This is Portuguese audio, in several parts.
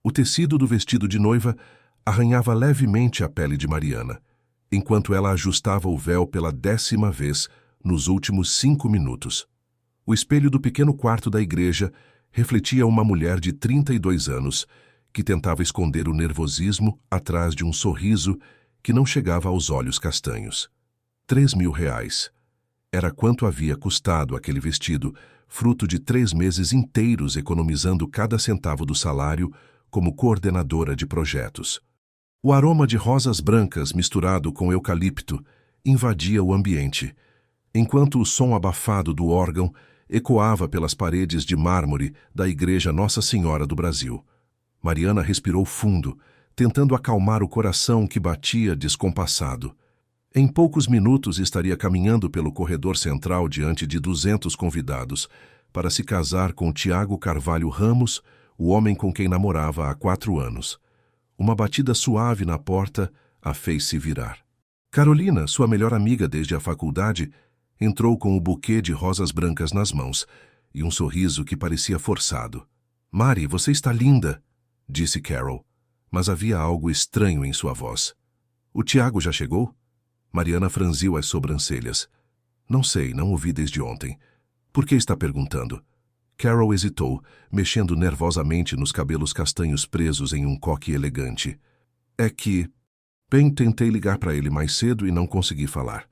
O tecido do vestido de noiva arranhava levemente a pele de Mariana, enquanto ela ajustava o véu pela 10ª vez nos últimos 5 minutos. O espelho do pequeno quarto da igreja refletia uma mulher de 32 anos que tentava esconder o nervosismo atrás de um sorriso que não chegava aos olhos castanhos. R$ 3.000. Era quanto havia custado aquele vestido, fruto de 3 meses inteiros economizando cada centavo do salário como coordenadora de projetos. O aroma de rosas brancas misturado com eucalipto invadia o ambiente, enquanto o som abafado do órgão ecoava pelas paredes de mármore da Igreja Nossa Senhora do Brasil. Mariana respirou fundo, tentando acalmar o coração que batia descompassado. Em poucos minutos estaria caminhando pelo corredor central diante de 200 convidados para se casar com Tiago Carvalho Ramos, o homem com quem namorava há 4 anos. Uma batida suave na porta a fez se virar. Carolina, sua melhor amiga desde a faculdade, entrou com o buquê de rosas brancas nas mãos e um sorriso que parecia forçado. "Mari, você está linda", disse Carol, mas havia algo estranho em sua voz. "O Tiago já chegou?" Mariana franziu as sobrancelhas. "Não sei, não o vi desde ontem. Por que está perguntando?" Carol hesitou, mexendo nervosamente nos cabelos castanhos presos em um coque elegante. "É que... Bem, tentei ligar para ele mais cedo e não consegui falar."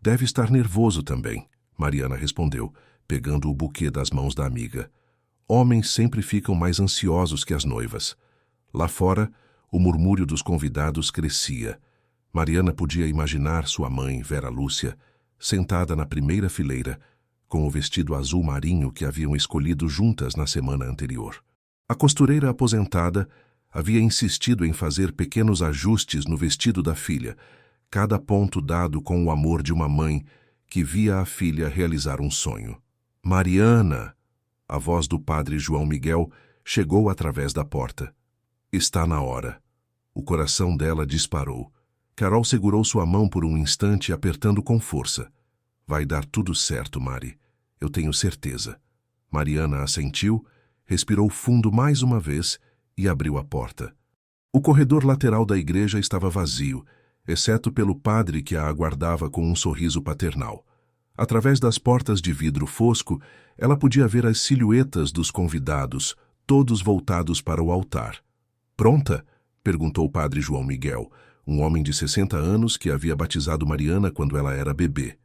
"Deve estar nervoso também", Mariana respondeu, pegando o buquê das mãos da amiga. Homens sempre ficam mais ansiosos que as noivas. Lá fora, o murmúrio dos convidados crescia. Mariana podia imaginar sua mãe, Vera Lúcia, sentada na primeira fileira, com o vestido azul marinho que haviam escolhido juntas na semana anterior. A costureira aposentada havia insistido em fazer pequenos ajustes no vestido da filha, cada ponto dado com o amor de uma mãe que via a filha realizar um sonho. "Mariana!" A voz do padre João Miguel chegou através da porta. "Está na hora." O coração dela disparou. Carol segurou sua mão por um instante, apertando com força. "Vai dar tudo certo, Mari. Eu tenho certeza." Mariana assentiu, respirou fundo mais uma vez e abriu a porta. O corredor lateral da igreja estava vazio, exceto pelo padre que a aguardava com um sorriso paternal. Através das portas de vidro fosco, ela podia ver as silhuetas dos convidados, todos voltados para o altar. "Pronta?" perguntou o padre João Miguel, um homem de 60 anos que havia batizado Mariana quando ela era bebê.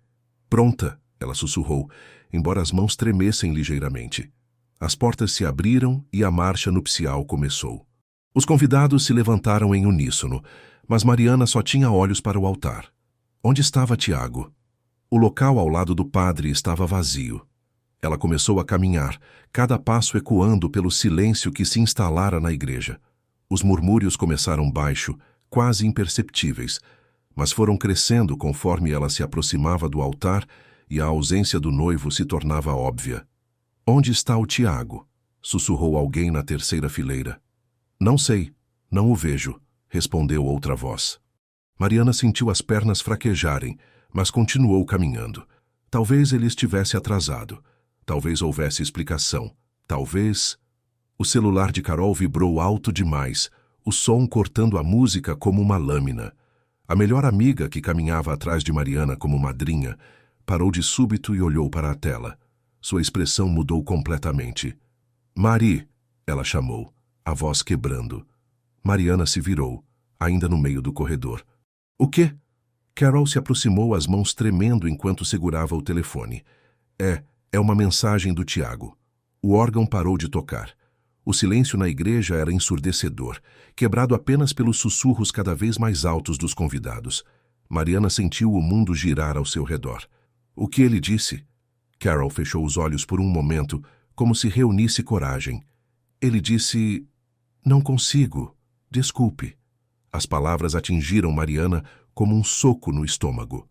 "Pronta", ela sussurrou, embora as mãos tremessem ligeiramente. As portas se abriram e a marcha nupcial começou. Os convidados se levantaram em uníssono, mas Mariana só tinha olhos para o altar. Onde estava Tiago? O local ao lado do padre estava vazio. Ela começou a caminhar, cada passo ecoando pelo silêncio que se instalara na igreja. Os murmúrios começaram baixo, quase imperceptíveis, mas foram crescendo conforme ela se aproximava do altar e a ausência do noivo se tornava óbvia. "Onde está o Tiago?" sussurrou alguém na terceira fileira. "Não sei, não o vejo", respondeu outra voz. Mariana sentiu as pernas fraquejarem, mas continuou caminhando. Talvez ele estivesse atrasado. Talvez houvesse explicação. Talvez... O celular de Carol vibrou alto demais, o som cortando a música como uma lâmina. A melhor amiga, que caminhava atrás de Mariana como madrinha, parou de súbito e olhou para a tela. Sua expressão mudou completamente. "Mari!" ela chamou, a voz quebrando. Mariana se virou, ainda no meio do corredor. "O quê?" Carol se aproximou, as mãos tremendo enquanto segurava o telefone. É uma mensagem do Tiago." O órgão parou de tocar. O silêncio na igreja era ensurdecedor, quebrado apenas pelos sussurros cada vez mais altos dos convidados. Mariana sentiu o mundo girar ao seu redor. "O que ele disse?" Carol fechou os olhos por um momento, como se reunisse coragem. "Ele disse... Não consigo. Desculpe." As palavras atingiram Mariana como um soco no estômago.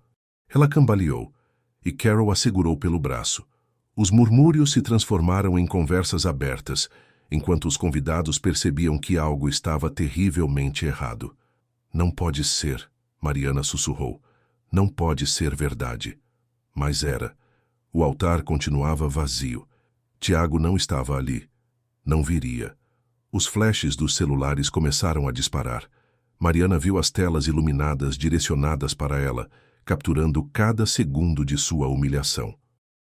Ela cambaleou, e Carol a segurou pelo braço. Os murmúrios se transformaram em conversas abertas, enquanto os convidados percebiam que algo estava terrivelmente errado. "Não pode ser", Mariana sussurrou. "Não pode ser verdade." Mas era. O altar continuava vazio. Tiago não estava ali. Não viria. Os flashes dos celulares começaram a disparar. Mariana viu as telas iluminadas direcionadas para ela, capturando cada segundo de sua humilhação.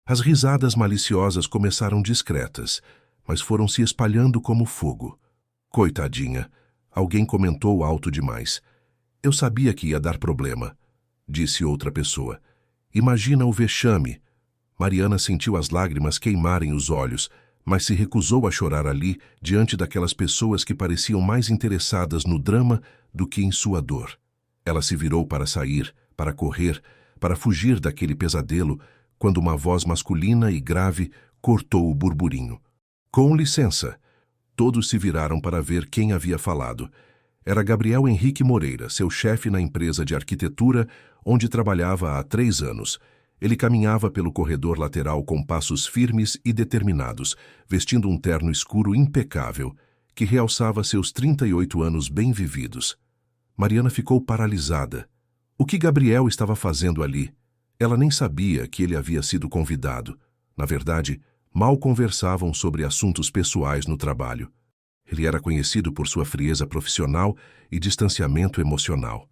As risadas maliciosas começaram discretas, mas foram se espalhando como fogo. Coitadinha, alguém comentou alto demais. Eu sabia que ia dar problema, disse outra pessoa. Imagina o vexame. Mariana sentiu as lágrimas queimarem os olhos, mas se recusou a chorar ali, diante daquelas pessoas que pareciam mais interessadas no drama do que em sua dor. Ela se virou para sair, para correr, para fugir daquele pesadelo, quando uma voz masculina e grave cortou o burburinho. Com licença. Todos se viraram para ver quem havia falado. Era Gabriel Henrique Moreira, seu chefe na empresa de arquitetura, onde trabalhava há 3 anos. Ele caminhava pelo corredor lateral com passos firmes e determinados, vestindo um terno escuro impecável, que realçava seus 38 anos bem vividos. Mariana ficou paralisada. O que Gabriel estava fazendo ali? Ela nem sabia que ele havia sido convidado. Na verdade, mal conversavam sobre assuntos pessoais no trabalho. Ele era conhecido por sua frieza profissional e distanciamento emocional.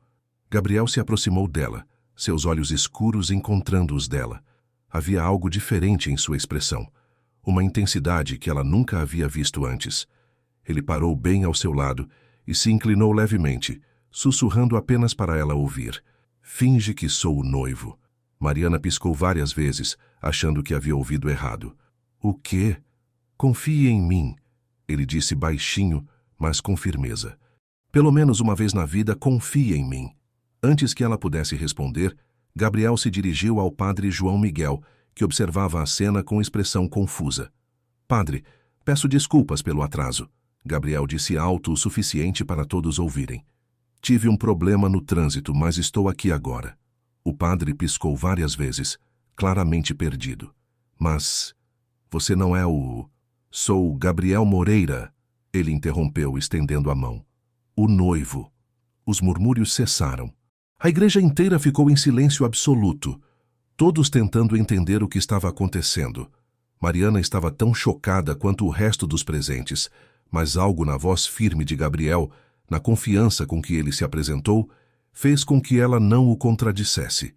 Gabriel se aproximou dela, seus olhos escuros encontrando os dela. Havia algo diferente em sua expressão, uma intensidade que ela nunca havia visto antes. Ele parou bem ao seu lado e se inclinou levemente, sussurrando apenas para ela ouvir. Finge que sou o noivo. Mariana piscou várias vezes, achando que havia ouvido errado. O quê? Confie em mim, ele disse baixinho, mas com firmeza. Pelo menos uma vez na vida, confie em mim. Antes que ela pudesse responder, Gabriel se dirigiu ao padre João Miguel, que observava a cena com expressão confusa. Padre, peço desculpas pelo atraso. Gabriel disse alto o suficiente para todos ouvirem. Tive um problema no trânsito, mas estou aqui agora. O padre piscou várias vezes, claramente perdido. Mas você não é o... Sou Gabriel Moreira, ele interrompeu, estendendo a mão. O noivo. Os murmúrios cessaram. A igreja inteira ficou em silêncio absoluto, todos tentando entender o que estava acontecendo. Mariana estava tão chocada quanto o resto dos presentes, mas algo na voz firme de Gabriel, na confiança com que ele se apresentou, fez com que ela não o contradissesse.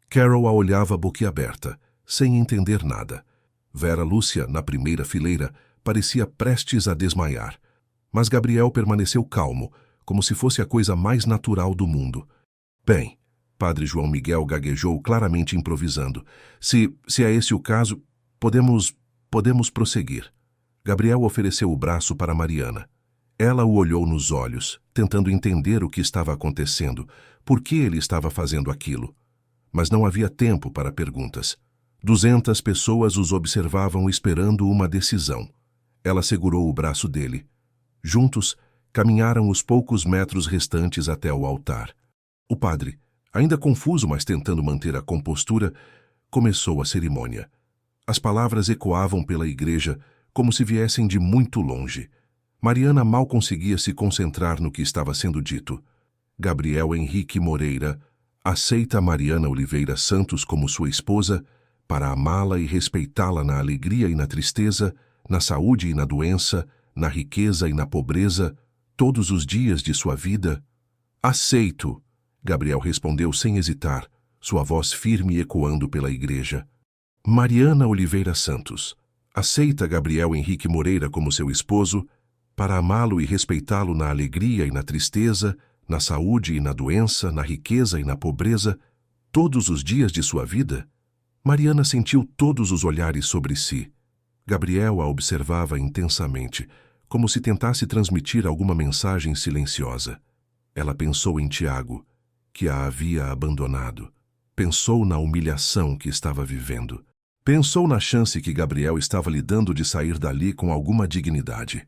Carol a olhava boquiaberta, sem entender nada. Vera Lúcia, na primeira fileira, parecia prestes a desmaiar. Mas Gabriel permaneceu calmo, como se fosse a coisa mais natural do mundo. Bem, padre João Miguel gaguejou, claramente improvisando. Se é esse o caso, podemos prosseguir. Gabriel ofereceu o braço para Mariana. Ela o olhou nos olhos, tentando entender o que estava acontecendo, por que ele estava fazendo aquilo. Mas não havia tempo para perguntas. 200 pessoas os observavam esperando uma decisão. Ela segurou o braço dele. Juntos, caminharam os poucos metros restantes até o altar. O padre, ainda confuso, mas tentando manter a compostura, começou a cerimônia. As palavras ecoavam pela igreja como se viessem de muito longe. Mariana mal conseguia se concentrar no que estava sendo dito. Gabriel Henrique Moreira aceita Mariana Oliveira Santos como sua esposa para amá-la e respeitá-la na alegria e na tristeza, na saúde e na doença, na riqueza e na pobreza, todos os dias de sua vida. Aceito, Gabriel respondeu sem hesitar, sua voz firme ecoando pela igreja. Mariana Oliveira Santos aceita Gabriel Henrique Moreira como seu esposo para amá-lo e respeitá-lo na alegria e na tristeza, na saúde e na doença, na riqueza e na pobreza, todos os dias de sua vida? Mariana sentiu todos os olhares sobre si. Gabriel a observava intensamente, como se tentasse transmitir alguma mensagem silenciosa. Ela pensou em Tiago, que a havia abandonado. Pensou na humilhação que estava vivendo. Pensou na chance que Gabriel estava lhe dando de sair dali com alguma dignidade.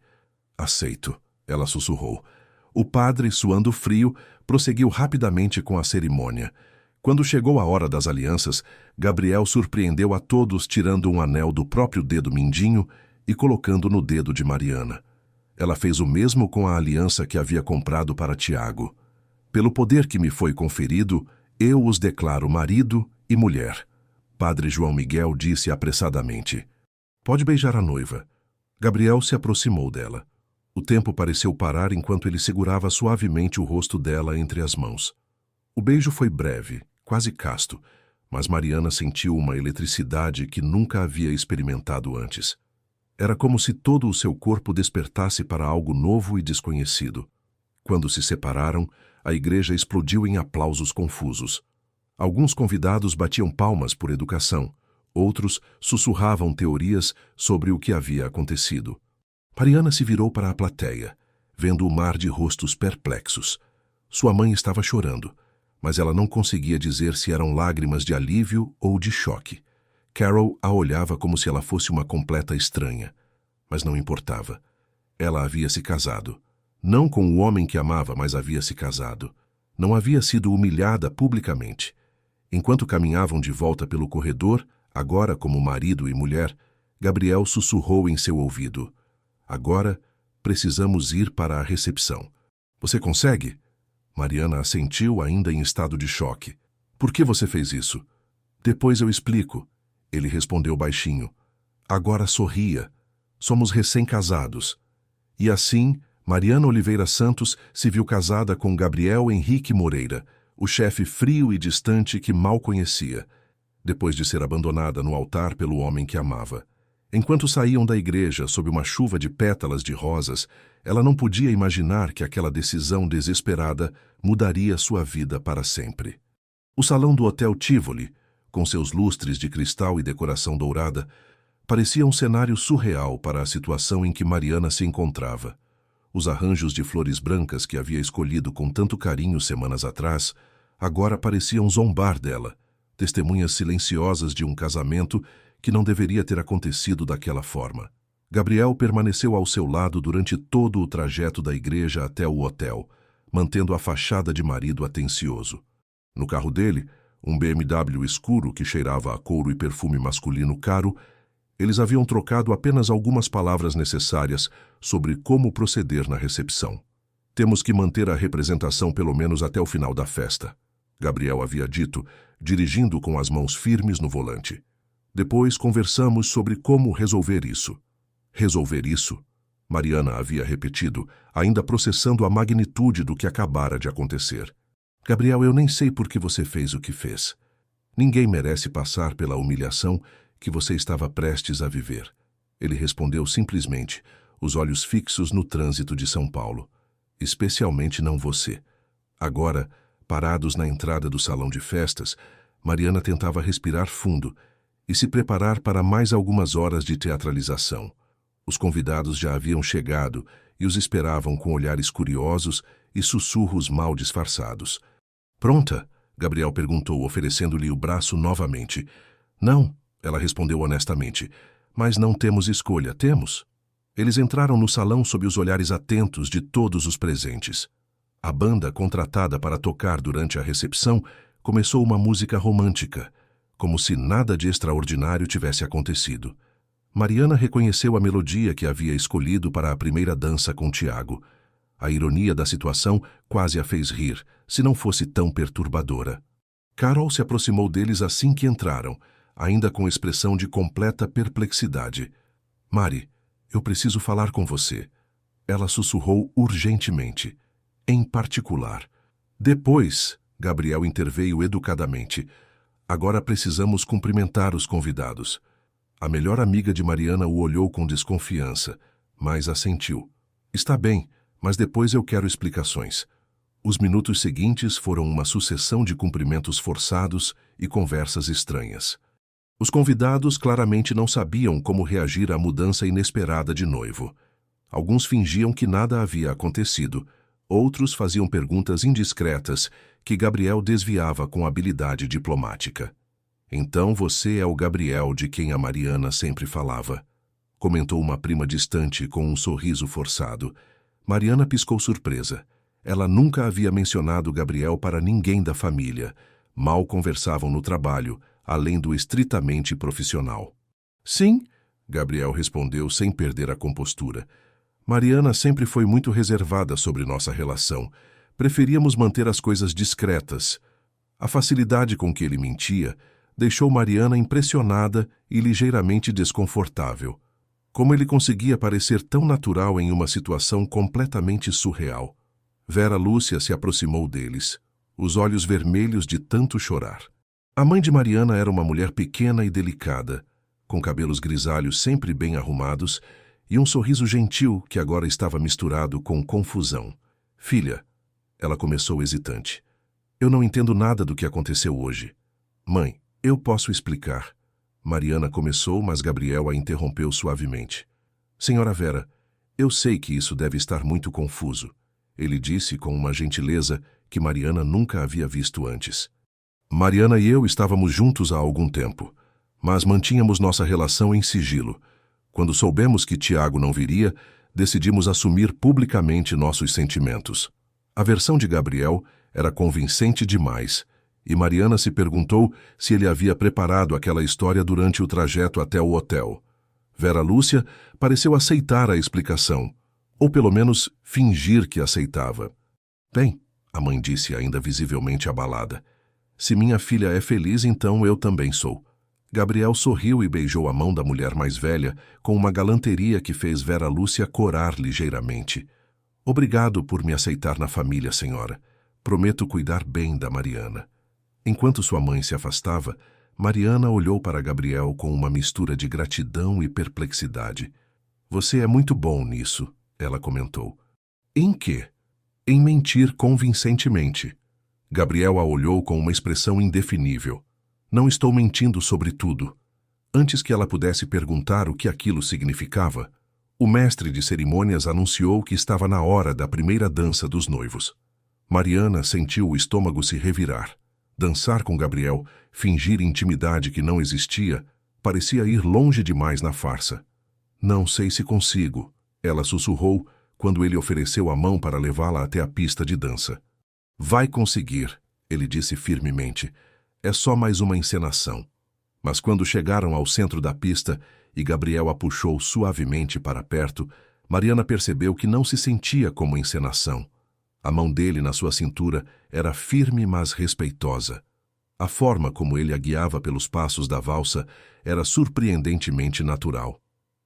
Aceito, ela sussurrou. O padre, suando frio, prosseguiu rapidamente com a cerimônia. Quando chegou a hora das alianças, Gabriel surpreendeu a todos tirando um anel do próprio dedo mindinho e colocando no dedo de Mariana. Ela fez o mesmo com a aliança que havia comprado para Tiago. Pelo poder que me foi conferido, eu os declaro marido e mulher. Padre João Miguel disse apressadamente. Pode beijar a noiva. Gabriel se aproximou dela. O tempo pareceu parar enquanto ele segurava suavemente o rosto dela entre as mãos. O beijo foi breve, quase casto, mas Mariana sentiu uma eletricidade que nunca havia experimentado antes. Era como se todo o seu corpo despertasse para algo novo e desconhecido. Quando se separaram, a igreja explodiu em aplausos confusos. Alguns convidados batiam palmas por educação, outros sussurravam teorias sobre o que havia acontecido. Mariana se virou para a plateia, vendo o mar de rostos perplexos. Sua mãe estava chorando, mas ela não conseguia dizer se eram lágrimas de alívio ou de choque. Carol a olhava como se ela fosse uma completa estranha, mas não importava. Ela havia se casado. Não com o homem que amava, mas havia se casado. Não havia sido humilhada publicamente. Enquanto caminhavam de volta pelo corredor, agora como marido e mulher, Gabriel sussurrou em seu ouvido: "Agora precisamos ir para a recepção. Você consegue?" Mariana assentiu, ainda em estado de choque. "Por que você fez isso?" "Depois eu explico." Ele respondeu baixinho. Agora sorria. Somos recém-casados. E assim, Mariana Oliveira Santos se viu casada com Gabriel Henrique Moreira, o chefe frio e distante que mal conhecia, depois de ser abandonada no altar pelo homem que amava. Enquanto saíam da igreja sob uma chuva de pétalas de rosas, ela não podia imaginar que aquela decisão desesperada mudaria sua vida para sempre. O salão do Hotel Tivoli, com seus lustres de cristal e decoração dourada, parecia um cenário surreal para a situação em que Mariana se encontrava. Os arranjos de flores brancas que havia escolhido com tanto carinho semanas atrás, agora pareciam zombar dela, testemunhas silenciosas de um casamento que não deveria ter acontecido daquela forma. Gabriel permaneceu ao seu lado durante todo o trajeto da igreja até o hotel, mantendo a fachada de marido atencioso. No carro dele, um BMW escuro que cheirava a couro e perfume masculino caro, eles haviam trocado apenas algumas palavras necessárias sobre como proceder na recepção. "Temos que manter a representação pelo menos até o final da festa", Gabriel havia dito, dirigindo com as mãos firmes no volante. "Depois conversamos sobre como resolver isso." "Resolver isso?" Mariana havia repetido, ainda processando a magnitude do que acabara de acontecer. "Gabriel, eu nem sei por que você fez o que fez. Ninguém merece passar pela humilhação que você estava prestes a viver." Ele respondeu simplesmente, os olhos fixos no trânsito de São Paulo. "Especialmente não você." Agora, parados na entrada do salão de festas, Mariana tentava respirar fundo e se preparar para mais algumas horas de teatralização. Os convidados já haviam chegado e os esperavam com olhares curiosos e sussurros mal disfarçados. "Pronta?" Gabriel perguntou, oferecendo-lhe o braço novamente. "Não." Ela respondeu honestamente. "Mas não temos escolha, temos?" Eles entraram no salão sob os olhares atentos de todos os presentes. A banda, contratada para tocar durante a recepção, começou uma música romântica, como se nada de extraordinário tivesse acontecido. Mariana reconheceu a melodia que havia escolhido para a primeira dança com Tiago. A ironia da situação quase a fez rir, se não fosse tão perturbadora. Carol se aproximou deles assim que entraram, ainda com expressão de completa perplexidade. "Mari, eu preciso falar com você." Ela sussurrou urgentemente. "Em particular." "Depois," Gabriel interveio educadamente. "Agora precisamos cumprimentar os convidados." A melhor amiga de Mariana o olhou com desconfiança, mas assentiu. "Está bem, mas depois eu quero explicações." Os minutos seguintes foram uma sucessão de cumprimentos forçados e conversas estranhas. Os convidados claramente não sabiam como reagir à mudança inesperada de noivo. Alguns fingiam que nada havia acontecido, outros faziam perguntas indiscretas que Gabriel desviava com habilidade diplomática. "Então você é o Gabriel de quem a Mariana sempre falava", comentou uma prima distante com um sorriso forçado. Mariana piscou surpresa. Ela nunca havia mencionado Gabriel para ninguém da família. Mal conversavam no trabalho, além do estritamente profissional. "Sim," Gabriel respondeu sem perder a compostura. "Mariana sempre foi muito reservada sobre nossa relação. Preferíamos manter as coisas discretas." A facilidade com que ele mentia deixou Mariana impressionada e ligeiramente desconfortável. Como ele conseguia parecer tão natural em uma situação completamente surreal. Vera Lúcia se aproximou deles, os olhos vermelhos de tanto chorar. A mãe de Mariana era uma mulher pequena e delicada, com cabelos grisalhos sempre bem arrumados e um sorriso gentil que agora estava misturado com confusão. Filha, ela começou hesitante. Eu não entendo nada do que aconteceu hoje. Mãe, eu posso explicar. Mariana começou, mas Gabriel a interrompeu suavemente. Senhora Vera, eu sei que isso deve estar muito confuso. Ele disse com uma gentileza que Mariana nunca havia visto antes. Mariana e eu estávamos juntos há algum tempo, mas mantínhamos nossa relação em sigilo. Quando soubemos que Tiago não viria, decidimos assumir publicamente nossos sentimentos. A versão de Gabriel era convincente demais, e Mariana se perguntou se ele havia preparado aquela história durante o trajeto até o hotel. Vera Lúcia pareceu aceitar a explicação, ou pelo menos fingir que aceitava. Bem, a mãe disse ainda visivelmente abalada, se minha filha é feliz, então eu também sou. Gabriel sorriu e beijou a mão da mulher mais velha com uma galanteria que fez Vera Lúcia corar ligeiramente. Obrigado por me aceitar na família, senhora. Prometo cuidar bem da Mariana. Enquanto sua mãe se afastava, Mariana olhou para Gabriel com uma mistura de gratidão e perplexidade. Você é muito bom nisso, ela comentou. Em quê? Em mentir convincentemente. Gabriel a olhou com uma expressão indefinível. Não estou mentindo sobre tudo. Antes que ela pudesse perguntar o que aquilo significava, o mestre de cerimônias anunciou que estava na hora da primeira dança dos noivos. Mariana sentiu o estômago se revirar. Dançar com Gabriel, fingir intimidade que não existia, parecia ir longe demais na farsa. Não sei se consigo, ela sussurrou quando ele ofereceu a mão para levá-la até a pista de dança. Vai conseguir, ele disse firmemente. É só mais uma encenação. Mas quando chegaram ao centro da pista e Gabriel a puxou suavemente para perto, Mariana percebeu que não se sentia como encenação. A mão dele na sua cintura era firme, mas respeitosa. A forma como ele a guiava pelos passos da valsa era surpreendentemente natural.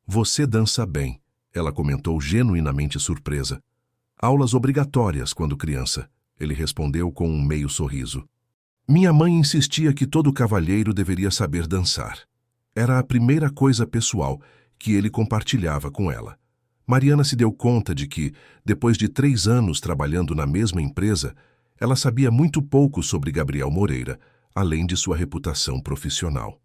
Você dança bem, ela comentou genuinamente surpresa. Aulas obrigatórias quando criança, ele respondeu com um meio sorriso. Minha mãe insistia que todo cavalheiro deveria saber dançar. Era a primeira coisa pessoal que ele compartilhava com ela. Mariana se deu conta de que, depois de 3 anos trabalhando na mesma empresa, ela sabia muito pouco sobre Gabriel Moreira, além de sua reputação profissional.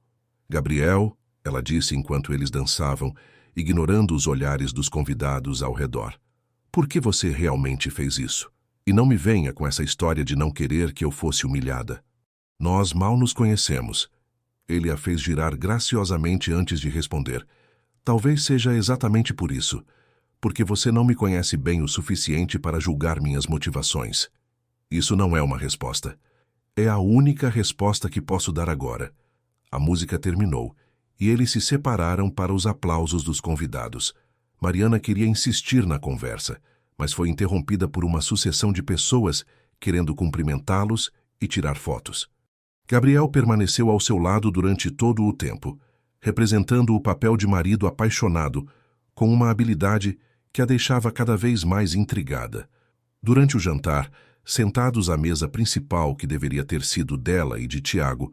Gabriel, ela disse enquanto eles dançavam, ignorando os olhares dos convidados ao redor. Por que você realmente fez isso? E não me venha com essa história de não querer que eu fosse humilhada. Nós mal nos conhecemos. Ele a fez girar graciosamente antes de responder. Talvez seja exatamente por isso. Porque você não me conhece bem o suficiente para julgar minhas motivações. Isso não é uma resposta. É a única resposta que posso dar agora. A música terminou, e eles se separaram para os aplausos dos convidados. Mariana queria insistir na conversa, mas foi interrompida por uma sucessão de pessoas querendo cumprimentá-los e tirar fotos. Gabriel permaneceu ao seu lado durante todo o tempo, representando o papel de marido apaixonado, com uma habilidade que a deixava cada vez mais intrigada. Durante o jantar, sentados à mesa principal que deveria ter sido dela e de Tiago,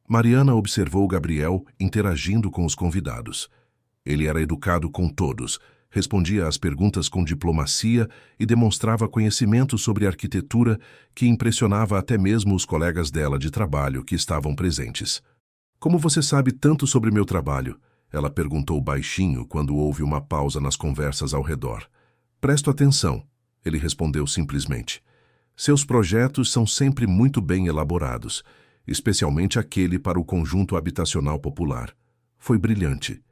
Mariana observou Gabriel interagindo com os convidados. Ele era educado com todos, respondia às perguntas com diplomacia e demonstrava conhecimento sobre arquitetura que impressionava até mesmo os colegas dela de trabalho que estavam presentes. Como você sabe tanto sobre meu trabalho? Ela perguntou baixinho quando houve uma pausa nas conversas ao redor. Presto atenção, ele respondeu simplesmente. Seus projetos são sempre muito bem elaborados, especialmente aquele para o conjunto habitacional popular. Foi brilhante.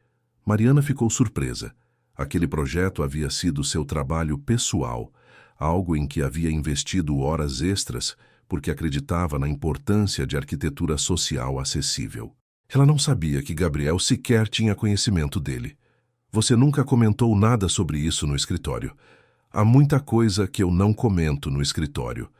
Mariana ficou surpresa. Aquele projeto havia sido seu trabalho pessoal, algo em que havia investido horas extras porque acreditava na importância de arquitetura social acessível. Ela não sabia que Gabriel sequer tinha conhecimento dele. Você nunca comentou nada sobre isso no escritório. Há muita coisa que eu não comento no escritório.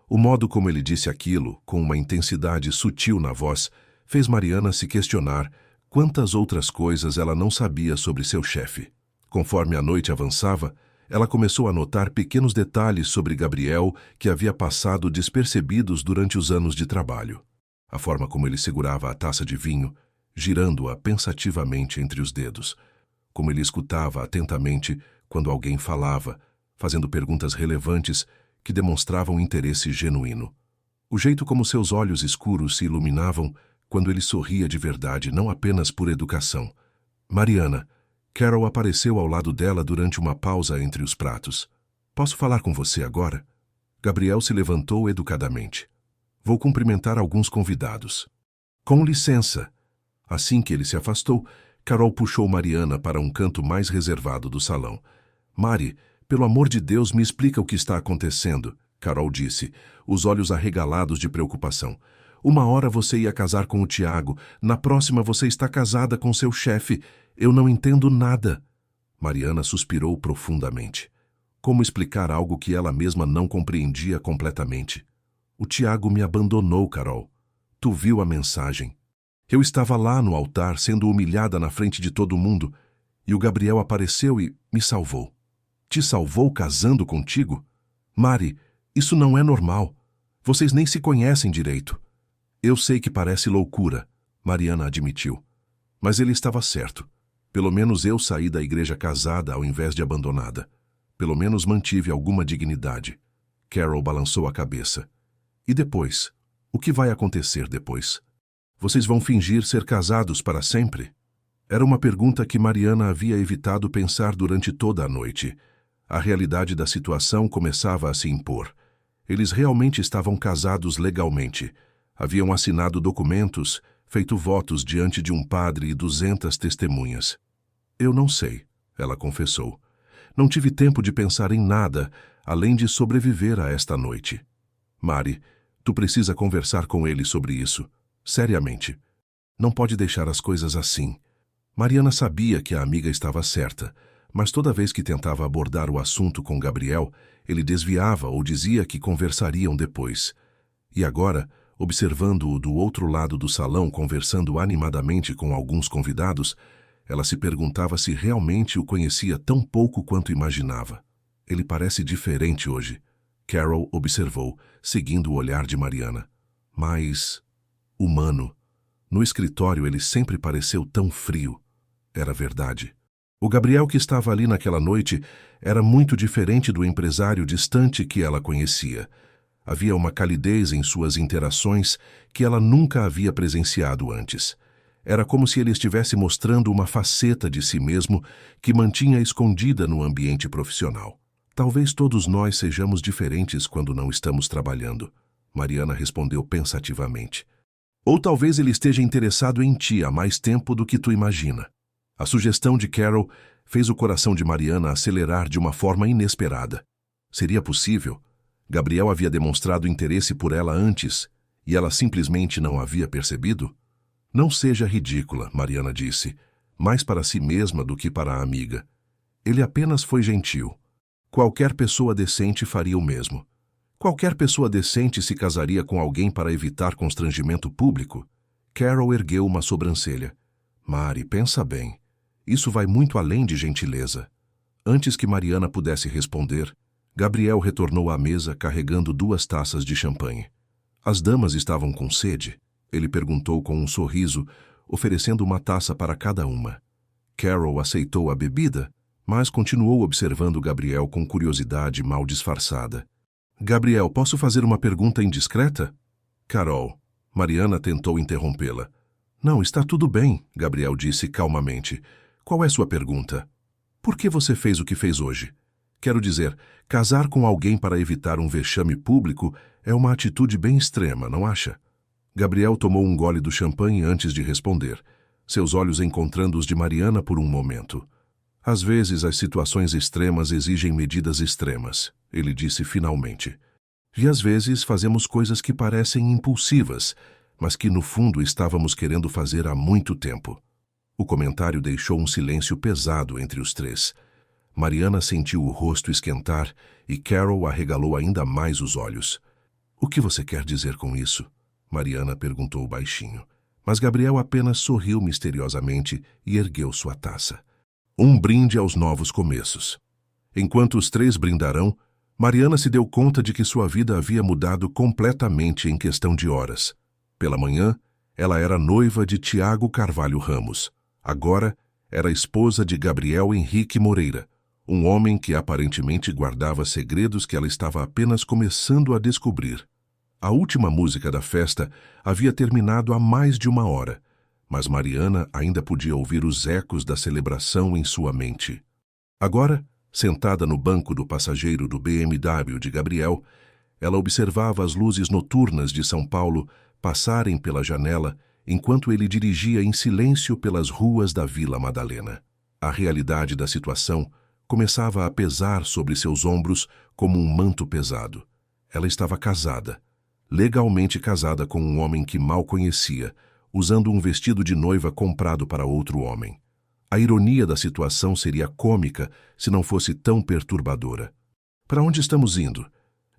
O modo como ele disse aquilo, com uma intensidade sutil na voz, fez Mariana se questionar Quantas outras coisas ela não sabia sobre seu chefe? Conforme a noite avançava, ela começou a notar pequenos detalhes sobre Gabriel que havia passado despercebidos durante os anos de trabalho. A forma como ele segurava a taça de vinho, girando-a pensativamente entre os dedos. Como ele escutava atentamente quando alguém falava, fazendo perguntas relevantes que demonstravam interesse genuíno. O jeito como seus olhos escuros se iluminavam quando ele sorria de verdade, não apenas por educação. Mariana. Carol apareceu ao lado dela durante uma pausa entre os pratos. Posso falar com você agora? Gabriel se levantou educadamente. Vou cumprimentar alguns convidados. Com licença. Assim que ele se afastou, Carol puxou Mariana para um canto mais reservado do salão. Mari, pelo amor de Deus, me explica o que está acontecendo, Carol disse, os olhos arregalados de preocupação. Uma hora você ia casar com o Tiago, na próxima você está casada com seu chefe. Eu não entendo nada. Mariana suspirou profundamente. Como explicar algo que ela mesma não compreendia completamente? O Tiago me abandonou, Carol. Tu viu a mensagem. Eu estava lá no altar sendo humilhada na frente de todo mundo, e o Gabriel apareceu e me salvou. Te salvou casando contigo? Mari, isso não é normal. Vocês nem se conhecem direito. Eu sei que parece loucura, Mariana admitiu. Mas ele estava certo. Pelo menos eu saí da igreja casada ao invés de abandonada. Pelo menos mantive alguma dignidade. Carol balançou a cabeça. E depois? O que vai acontecer depois? Vocês vão fingir ser casados para sempre? Era uma pergunta que Mariana havia evitado pensar durante toda a noite. A realidade da situação começava a se impor. Eles realmente estavam casados legalmente. Haviam assinado documentos, feito votos diante de um padre e 200 testemunhas. Eu não sei, ela confessou. Não tive tempo de pensar em nada, além de sobreviver a esta noite. Mari, tu precisa conversar com ele sobre isso, seriamente. Não pode deixar as coisas assim. Mariana sabia que a amiga estava certa, mas toda vez que tentava abordar o assunto com Gabriel, ele desviava ou dizia que conversariam depois. E agora, observando-o do outro lado do salão conversando animadamente com alguns convidados, ela se perguntava se realmente o conhecia tão pouco quanto imaginava. Ele parece diferente hoje, Carol observou, seguindo o olhar de Mariana. Mas humano. No escritório ele sempre pareceu tão frio. Era verdade. O Gabriel que estava ali naquela noite era muito diferente do empresário distante que ela conhecia. Havia uma calidez em suas interações que ela nunca havia presenciado antes. Era como se ele estivesse mostrando uma faceta de si mesmo que mantinha escondida no ambiente profissional. Talvez todos nós sejamos diferentes quando não estamos trabalhando, Mariana respondeu pensativamente. Ou talvez ele esteja interessado em ti há mais tempo do que tu imagina. A sugestão de Carol fez o coração de Mariana acelerar de uma forma inesperada. Seria possível? Gabriel havia demonstrado interesse por ela antes, e ela simplesmente não havia percebido? Não seja ridícula, Mariana disse, mais para si mesma do que para a amiga. Ele apenas foi gentil. Qualquer pessoa decente faria o mesmo. Qualquer pessoa decente se casaria com alguém para evitar constrangimento público. Carol ergueu uma sobrancelha. Mari, pensa bem. Isso vai muito além de gentileza. Antes que Mariana pudesse responder, Gabriel retornou à mesa carregando 2 taças de champanhe. As damas estavam com sede? Ele perguntou com um sorriso, oferecendo uma taça para cada uma. Carol aceitou a bebida, mas continuou observando Gabriel com curiosidade mal disfarçada. Gabriel, posso fazer uma pergunta indiscreta? Carol. Mariana tentou interrompê-la. Não, está tudo bem, Gabriel disse calmamente. Qual é sua pergunta? Por que você fez o que fez hoje? Quero dizer, casar com alguém para evitar um vexame público é uma atitude bem extrema, não acha? Gabriel tomou um gole do champanhe antes de responder, seus olhos encontrando os de Mariana por um momento. Às vezes as situações extremas exigem medidas extremas, ele disse finalmente. E às vezes fazemos coisas que parecem impulsivas, mas que no fundo estávamos querendo fazer há muito tempo. O comentário deixou um silêncio pesado entre os 3. Mariana sentiu o rosto esquentar e Carol arregalou ainda mais os olhos. O que você quer dizer com isso? Mariana perguntou baixinho. Mas Gabriel apenas sorriu misteriosamente e ergueu sua taça. Um brinde aos novos começos. Enquanto os três brindarão, Mariana se deu conta de que sua vida havia mudado completamente em questão de horas. Pela manhã, ela era noiva de Tiago Carvalho Ramos. Agora, era esposa de Gabriel Henrique Moreira, um homem que aparentemente guardava segredos que ela estava apenas começando a descobrir. A última música da festa havia terminado há mais de uma hora, mas Mariana ainda podia ouvir os ecos da celebração em sua mente. Agora, sentada no banco do passageiro do BMW de Gabriel, ela observava as luzes noturnas de São Paulo passarem pela janela enquanto ele dirigia em silêncio pelas ruas da Vila Madalena. A realidade da situação começava a pesar sobre seus ombros como um manto pesado. Ela estava casada, legalmente casada com um homem que mal conhecia, usando um vestido de noiva comprado para outro homem. A ironia da situação seria cômica se não fosse tão perturbadora. "Para onde estamos indo?"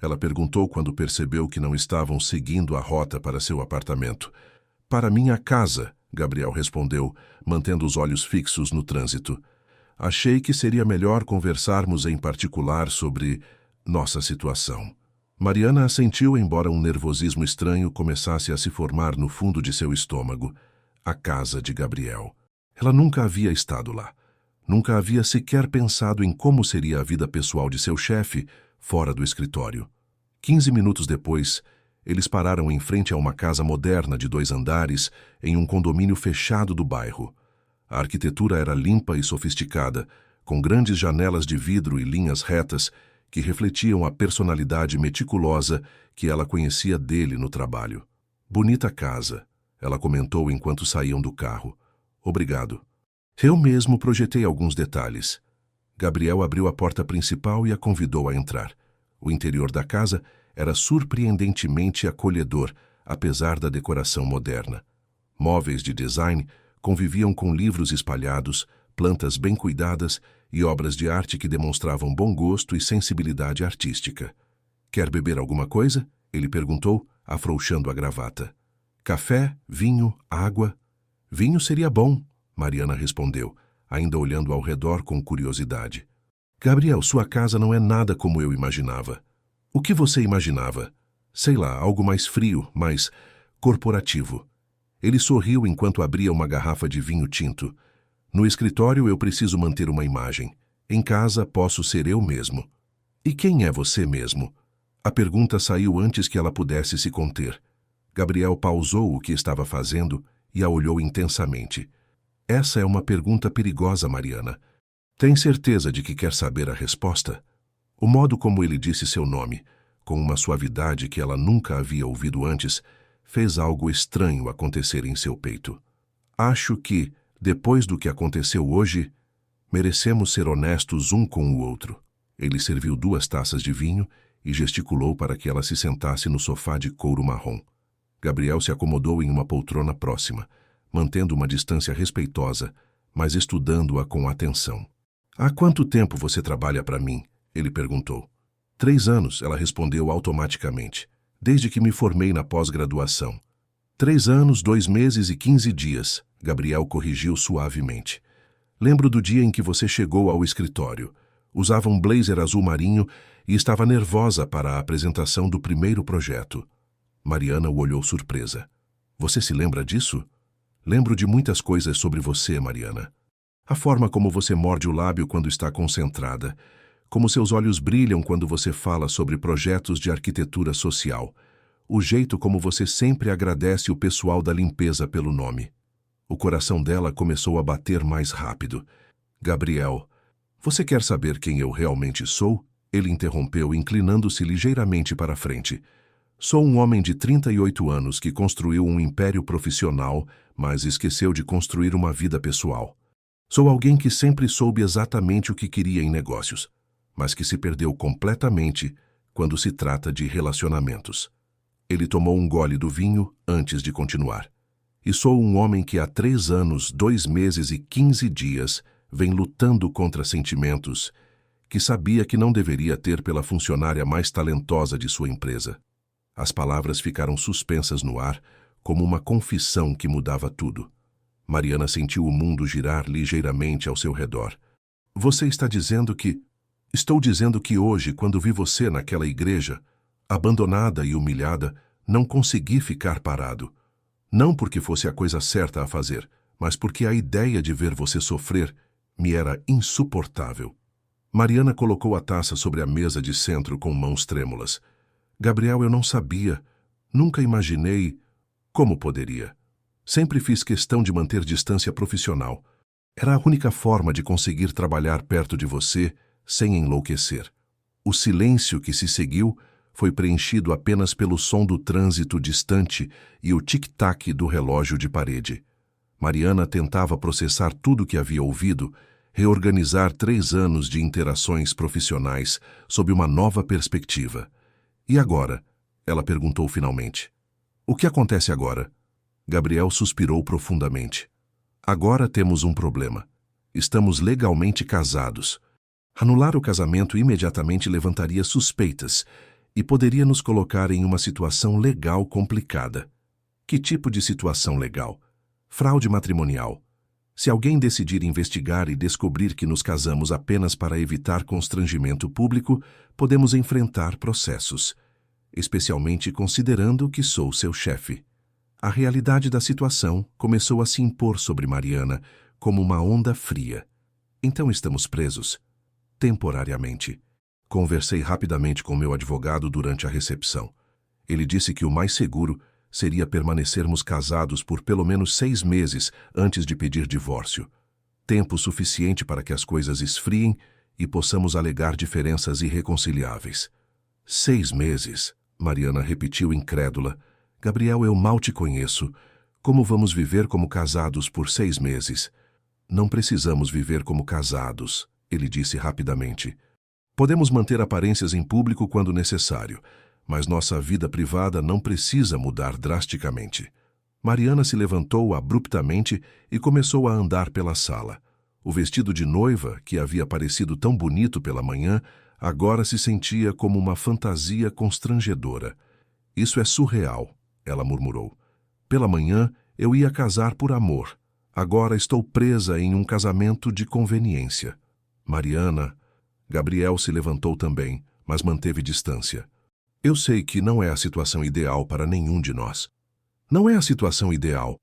Ela perguntou quando percebeu que não estavam seguindo a rota para seu apartamento. "Para minha casa", Gabriel respondeu, mantendo os olhos fixos no trânsito. "Achei que seria melhor conversarmos em particular sobre nossa situação." Mariana assentiu, embora um nervosismo estranho começasse a se formar no fundo de seu estômago. A casa de Gabriel. Ela nunca havia estado lá. Nunca havia sequer pensado em como seria a vida pessoal de seu chefe fora do escritório. 15 minutos depois, eles pararam em frente a uma casa moderna de 2 andares em um condomínio fechado do bairro. A arquitetura era limpa e sofisticada, com grandes janelas de vidro e linhas retas que refletiam a personalidade meticulosa que ela conhecia dele no trabalho. "Bonita casa", ela comentou enquanto saíam do carro. "Obrigado. Eu mesmo projetei alguns detalhes." Gabriel abriu a porta principal e a convidou a entrar. O interior da casa era surpreendentemente acolhedor, apesar da decoração moderna. Móveis de design conviviam com livros espalhados, plantas bem cuidadas e obras de arte que demonstravam bom gosto e sensibilidade artística. "Quer beber alguma coisa?" ele perguntou, afrouxando a gravata. "Café, vinho, água?" "Vinho seria bom", Mariana respondeu, ainda olhando ao redor com curiosidade. "Gabriel, sua casa não é nada como eu imaginava." "O que você imaginava?" "Sei lá, algo mais frio, mais corporativo." Ele sorriu enquanto abria uma garrafa de vinho tinto. "No escritório eu preciso manter uma imagem. Em casa posso ser eu mesmo." "E quem é você mesmo?" A pergunta saiu antes que ela pudesse se conter. Gabriel pausou o que estava fazendo e a olhou intensamente. "Essa é uma pergunta perigosa, Mariana. Tem certeza de que quer saber a resposta?" O modo como ele disse seu nome, com uma suavidade que ela nunca havia ouvido antes, fez algo estranho acontecer em seu peito. "Acho que, depois do que aconteceu hoje, merecemos ser honestos um com o outro." Ele serviu 2 taças de vinho e gesticulou para que ela se sentasse no sofá de couro marrom. Gabriel se acomodou em uma poltrona próxima, mantendo uma distância respeitosa, mas estudando-a com atenção. "Há quanto tempo você trabalha para mim?" ele perguntou. 3 anos, ela respondeu automaticamente. "Desde que me formei na pós-graduação." 3 anos, 2 meses e 15 dias, Gabriel corrigiu suavemente. "Lembro do dia em que você chegou ao escritório. Usava um blazer azul marinho e estava nervosa para a apresentação do primeiro projeto." Mariana o olhou surpresa. "Você se lembra disso?" "Lembro de muitas coisas sobre você, Mariana. A forma como você morde o lábio quando está concentrada, como seus olhos brilham quando você fala sobre projetos de arquitetura social, o jeito como você sempre agradece o pessoal da limpeza pelo nome." O coração dela começou a bater mais rápido. "Gabriel, você quer saber quem eu realmente sou?" Ele interrompeu, inclinando-se ligeiramente para a frente. "Sou um homem de 38 anos que construiu um império profissional, mas esqueceu de construir uma vida pessoal. Sou alguém que sempre soube exatamente o que queria em negócios, mas que se perdeu completamente quando se trata de relacionamentos." Ele tomou um gole do vinho antes de continuar. "E sou um homem que há 3 anos, 2 meses e 15 dias vem lutando contra sentimentos que sabia que não deveria ter pela funcionária mais talentosa de sua empresa." As palavras ficaram suspensas no ar, como uma confissão que mudava tudo. Mariana sentiu o mundo girar ligeiramente ao seu redor. Você está dizendo que... Estou dizendo que hoje, quando vi você naquela igreja, abandonada e humilhada, não consegui ficar parado. Não porque fosse a coisa certa a fazer, mas porque a ideia de ver você sofrer me era insuportável. Mariana colocou a taça sobre a mesa de centro com mãos trêmulas. Gabriel, eu não sabia. Nunca imaginei. Como poderia? Sempre fiz questão de manter distância profissional. Era a única forma de conseguir trabalhar perto de você sem enlouquecer. O silêncio que se seguiu foi preenchido apenas pelo som do trânsito distante e o tic-tac do relógio de parede. Mariana tentava processar tudo o que havia ouvido, reorganizar 3 anos de interações profissionais sob uma nova perspectiva. E agora? Ela perguntou finalmente. O que acontece agora? Gabriel suspirou profundamente. Agora temos um problema. Estamos legalmente casados. Anular o casamento imediatamente levantaria suspeitas e poderia nos colocar em uma situação legal complicada. Que tipo de situação legal? Fraude matrimonial. Se alguém decidir investigar e descobrir que nos casamos apenas para evitar constrangimento público, podemos enfrentar processos, especialmente considerando que sou seu chefe. A realidade da situação começou a se impor sobre Mariana como uma onda fria. Então estamos presos. Temporariamente. Conversei rapidamente com meu advogado durante a recepção. Ele disse que o mais seguro seria permanecermos casados por pelo menos 6 meses antes de pedir divórcio. Tempo suficiente para que as coisas esfriem e possamos alegar diferenças irreconciliáveis. 6 meses, Mariana repetiu incrédula. Gabriel, eu mal te conheço. Como vamos viver como casados por 6 meses? Não precisamos viver como casados, ele disse rapidamente. Podemos manter aparências em público quando necessário, mas nossa vida privada não precisa mudar drasticamente. Mariana se levantou abruptamente e começou a andar pela sala. O vestido de noiva, que havia parecido tão bonito pela manhã, agora se sentia como uma fantasia constrangedora. Isso é surreal, ela murmurou. Pela manhã, eu ia casar por amor. Agora estou presa em um casamento de conveniência. Mariana... Gabriel se levantou também, mas manteve distância. Eu sei que não é a situação ideal para nenhum de nós. Não é a situação ideal.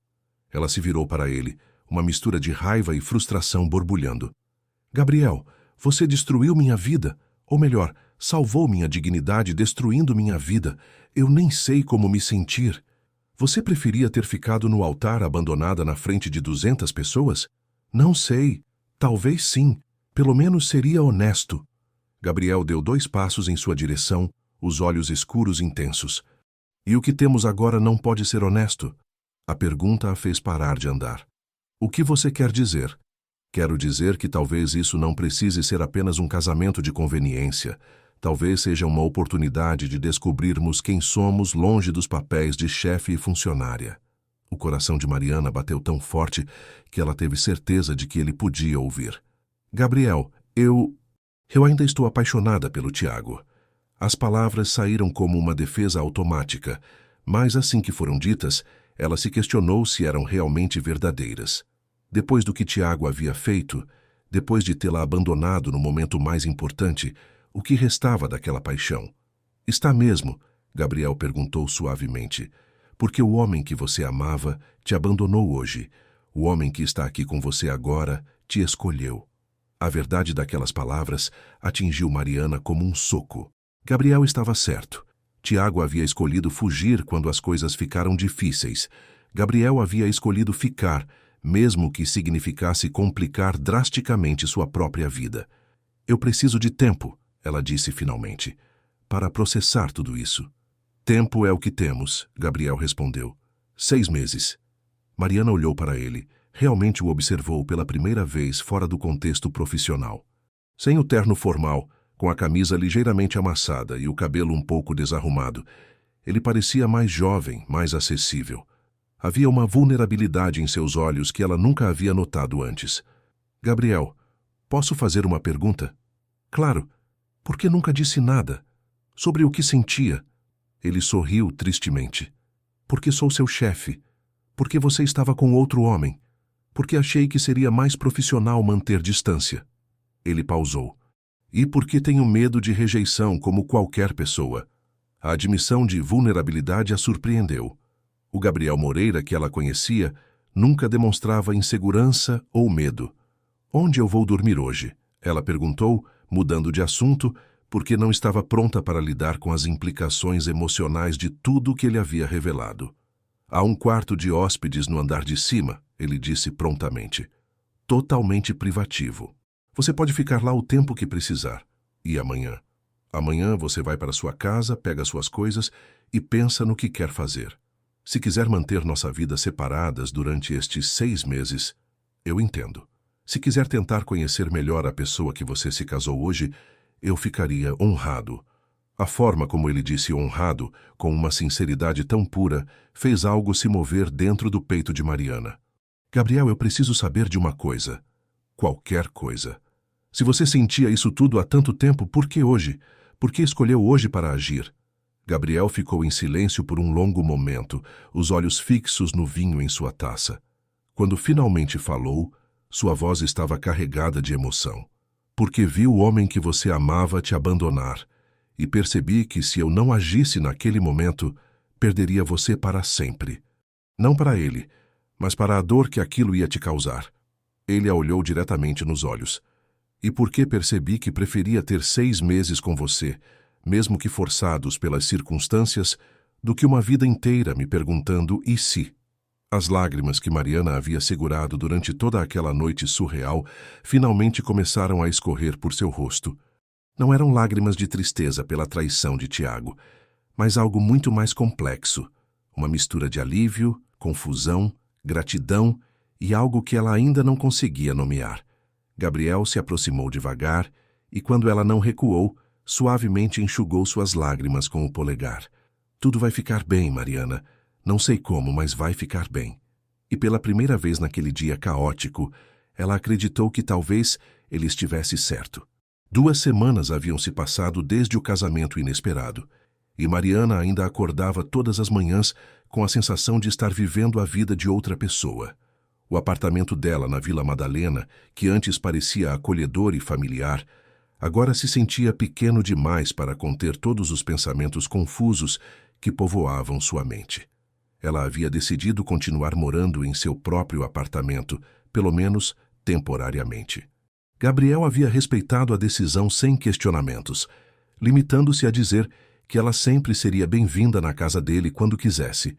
Ela se virou para ele, uma mistura de raiva e frustração borbulhando. Gabriel, você destruiu minha vida. Ou melhor, salvou minha dignidade destruindo minha vida. Eu nem sei como me sentir. Você preferia ter ficado no altar abandonada na frente de 200 pessoas? Não sei. Talvez sim. Pelo menos seria honesto. Gabriel deu 2 passos em sua direção, os olhos escuros intensos. E o que temos agora não pode ser honesto? A pergunta a fez parar de andar. O que você quer dizer? Quero dizer que talvez isso não precise ser apenas um casamento de conveniência. Talvez seja uma oportunidade de descobrirmos quem somos longe dos papéis de chefe e funcionária. O coração de Mariana bateu tão forte que ela teve certeza de que ele podia ouvir. Gabriel, eu ainda estou apaixonada pelo Tiago. As palavras saíram como uma defesa automática, mas assim que foram ditas, ela se questionou se eram realmente verdadeiras. Depois do que Tiago havia feito, depois de tê-la abandonado no momento mais importante, o que restava daquela paixão? Está mesmo? Gabriel perguntou suavemente. Porque o homem que você amava te abandonou hoje. O homem que está aqui com você agora te escolheu. A verdade daquelas palavras atingiu Mariana como um soco. Gabriel estava certo. Tiago havia escolhido fugir quando as coisas ficaram difíceis. Gabriel havia escolhido ficar, mesmo que significasse complicar drasticamente sua própria vida. Eu preciso de tempo, ela disse finalmente, para processar tudo isso. Tempo é o que temos, Gabriel respondeu. 6 meses. Mariana olhou para ele. Realmente o observou pela primeira vez fora do contexto profissional. Sem o terno formal, com a camisa ligeiramente amassada e o cabelo um pouco desarrumado, ele parecia mais jovem, mais acessível. Havia uma vulnerabilidade em seus olhos que ela nunca havia notado antes. Gabriel, posso fazer uma pergunta? Claro. Por que nunca disse nada? Sobre o que sentia? Ele sorriu tristemente. Porque sou seu chefe. Porque você estava com outro homem. Porque achei que seria mais profissional manter distância. Ele pausou. E porque tenho medo de rejeição como qualquer pessoa. A admissão de vulnerabilidade a surpreendeu. O Gabriel Moreira que ela conhecia nunca demonstrava insegurança ou medo. Onde eu vou dormir hoje? Ela perguntou, mudando de assunto, porque não estava pronta para lidar com as implicações emocionais de tudo que ele havia revelado. Há um quarto de hóspedes no andar de cima, ele disse prontamente. Totalmente privativo. Você pode ficar lá o tempo que precisar. E amanhã? Amanhã você vai para sua casa, pega suas coisas e pensa no que quer fazer. Se quiser manter nossa vida separadas durante estes 6 meses, eu entendo. Se quiser tentar conhecer melhor a pessoa que você se casou hoje, eu ficaria honrado. A forma como ele disse honrado, com uma sinceridade tão pura, fez algo se mover dentro do peito de Mariana. Gabriel, eu preciso saber de uma coisa. Qualquer coisa. Se você sentia isso tudo há tanto tempo, por que hoje? Por que escolheu hoje para agir? Gabriel ficou em silêncio por um longo momento, os olhos fixos no vinho em sua taça. Quando finalmente falou, sua voz estava carregada de emoção. Porque vi o homem que você amava te abandonar, e percebi que se eu não agisse naquele momento, perderia você para sempre. Não para ele, mas para a dor que aquilo ia te causar. Ele a olhou diretamente nos olhos. E porque percebi que preferia ter 6 meses com você, mesmo que forçados pelas circunstâncias, do que uma vida inteira me perguntando e se. As lágrimas que Mariana havia segurado durante toda aquela noite surreal finalmente começaram a escorrer por seu rosto. Não eram lágrimas de tristeza pela traição de Tiago, mas algo muito mais complexo, uma mistura de alívio, confusão, gratidão e algo que ela ainda não conseguia nomear. Gabriel se aproximou devagar e, quando ela não recuou, suavemente enxugou suas lágrimas com o polegar. Tudo vai ficar bem, Mariana. Não sei como, mas vai ficar bem. E pela primeira vez naquele dia caótico, ela acreditou que talvez ele estivesse certo. 2 semanas haviam se passado desde o casamento inesperado, e Mariana ainda acordava todas as manhãs com a sensação de estar vivendo a vida de outra pessoa. O apartamento dela na Vila Madalena, que antes parecia acolhedor e familiar, agora se sentia pequeno demais para conter todos os pensamentos confusos que povoavam sua mente. Ela havia decidido continuar morando em seu próprio apartamento, pelo menos temporariamente. Gabriel havia respeitado a decisão sem questionamentos, limitando-se a dizer que ela sempre seria bem-vinda na casa dele quando quisesse.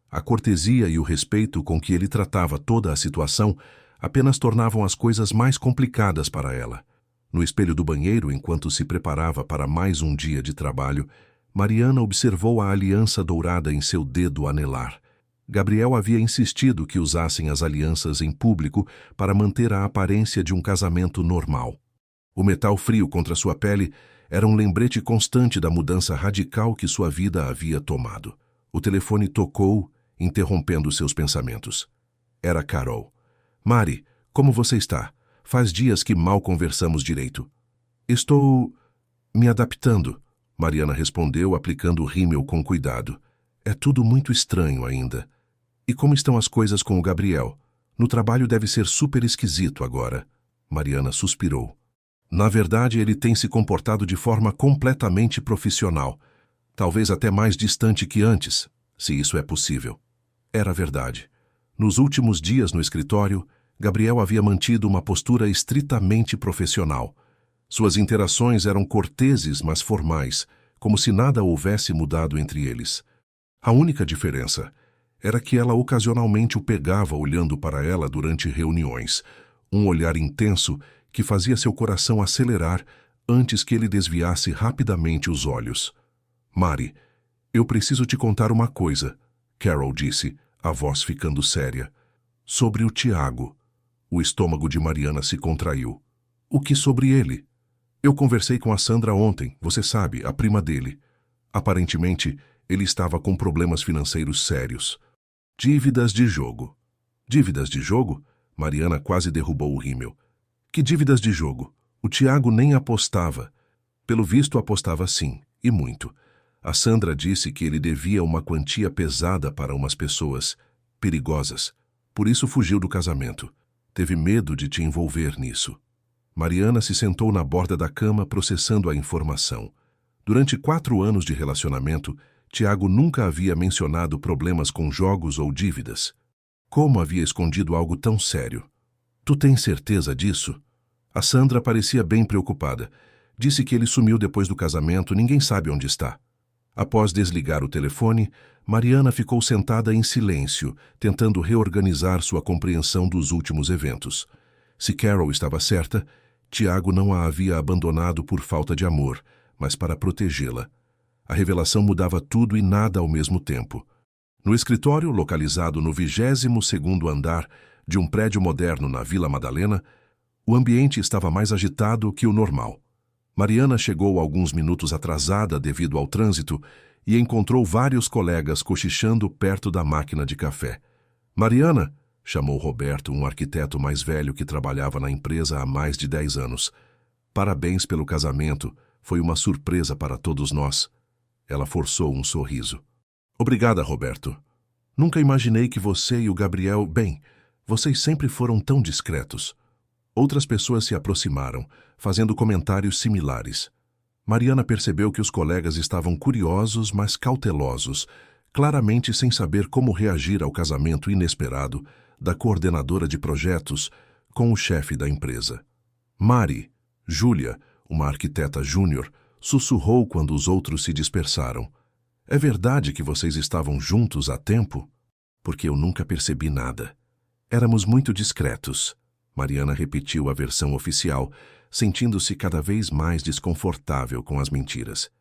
A cortesia e o respeito com que ele tratava toda a situação apenas tornavam as coisas mais complicadas para ela. No espelho do banheiro, enquanto se preparava para mais um dia de trabalho, Mariana observou a aliança dourada em seu dedo anelar. Gabriel havia insistido que usassem as alianças em público para manter a aparência de um casamento normal. O metal frio contra sua pele era um lembrete constante da mudança radical que sua vida havia tomado. O telefone tocou, interrompendo seus pensamentos. Era Carol. Mari, como você está? Faz dias que mal conversamos direito. Estou me adaptando, Mariana respondeu, aplicando o rímel com cuidado. É tudo muito estranho ainda. E como estão as coisas com o Gabriel? No trabalho deve ser super esquisito agora. Mariana suspirou. Na verdade, ele tem se comportado de forma completamente profissional. Talvez até mais distante que antes, se isso é possível. Era verdade. Nos últimos dias no escritório, Gabriel havia mantido uma postura estritamente profissional. Suas interações eram corteses, mas formais, como se nada houvesse mudado entre eles. A única diferença era que ela ocasionalmente o pegava olhando para ela durante reuniões, um olhar intenso que fazia seu coração acelerar antes que ele desviasse rapidamente os olhos. Mari, eu preciso te contar uma coisa, Carol disse, a voz ficando séria. Sobre o Tiago. O estômago de Mariana se contraiu. O que sobre ele? Eu conversei com a Sandra ontem, você sabe, a prima dele. Aparentemente, ele estava com problemas financeiros sérios. Dívidas de jogo. Dívidas de jogo? Mariana quase derrubou o rímel. Que dívidas de jogo? O Tiago nem apostava. Pelo visto, apostava sim, e muito. A Sandra disse que ele devia uma quantia pesada para umas pessoas perigosas. Por isso fugiu do casamento. Teve medo de te envolver nisso. Mariana se sentou na borda da cama processando a informação. Durante 4 anos de relacionamento, Tiago nunca havia mencionado problemas com jogos ou dívidas. Como havia escondido algo tão sério? Tu tens certeza disso? A Sandra parecia bem preocupada. Disse que ele sumiu depois do casamento, ninguém sabe onde está. Após desligar o telefone, Mariana ficou sentada em silêncio, tentando reorganizar sua compreensão dos últimos eventos. Se Carol estava certa, Tiago não a havia abandonado por falta de amor, mas para protegê-la. A revelação mudava tudo e nada ao mesmo tempo. No escritório, localizado no 22º andar de um prédio moderno na Vila Madalena, o ambiente estava mais agitado que o normal. Mariana chegou alguns minutos atrasada devido ao trânsito e encontrou vários colegas cochichando perto da máquina de café. «Mariana», chamou Roberto, um arquiteto mais velho que trabalhava na empresa há mais de 10 anos. «Parabéns pelo casamento, foi uma surpresa para todos nós». Ela forçou um sorriso. «Obrigada, Roberto. Nunca imaginei que você e o Gabriel... Bem, vocês sempre foram tão discretos». Outras pessoas se aproximaram, fazendo comentários similares. Mariana percebeu que os colegas estavam curiosos, mas cautelosos, claramente sem saber como reagir ao casamento inesperado da coordenadora de projetos com o chefe da empresa. Mari, Júlia, uma arquiteta júnior, sussurrou quando os outros se dispersaram. «É verdade que vocês estavam juntos há tempo? Porque eu nunca percebi nada. Éramos muito discretos». Mariana repetiu a versão oficial, sentindo-se cada vez mais desconfortável com as mentiras.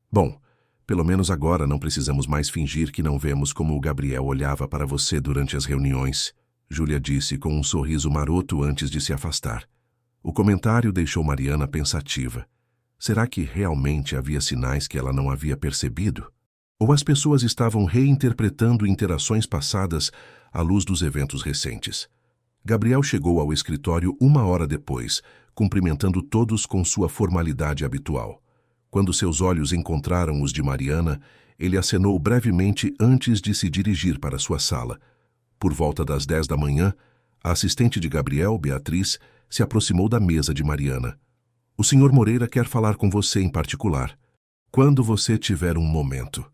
«Bom, pelo menos agora não precisamos mais fingir que não vemos como o Gabriel olhava para você durante as reuniões», Júlia disse com um sorriso maroto antes de se afastar. O comentário deixou Mariana pensativa. Será que realmente havia sinais que ela não havia percebido? Ou as pessoas estavam reinterpretando interações passadas à luz dos eventos recentes? Gabriel chegou ao escritório 1 hora depois, cumprimentando todos com sua formalidade habitual. Quando seus olhos encontraram os de Mariana, ele acenou brevemente antes de se dirigir para sua sala. Por volta das 10 da manhã, a assistente de Gabriel, Beatriz, se aproximou da mesa de Mariana. «O Sr. Moreira quer falar com você em particular. Quando você tiver um momento».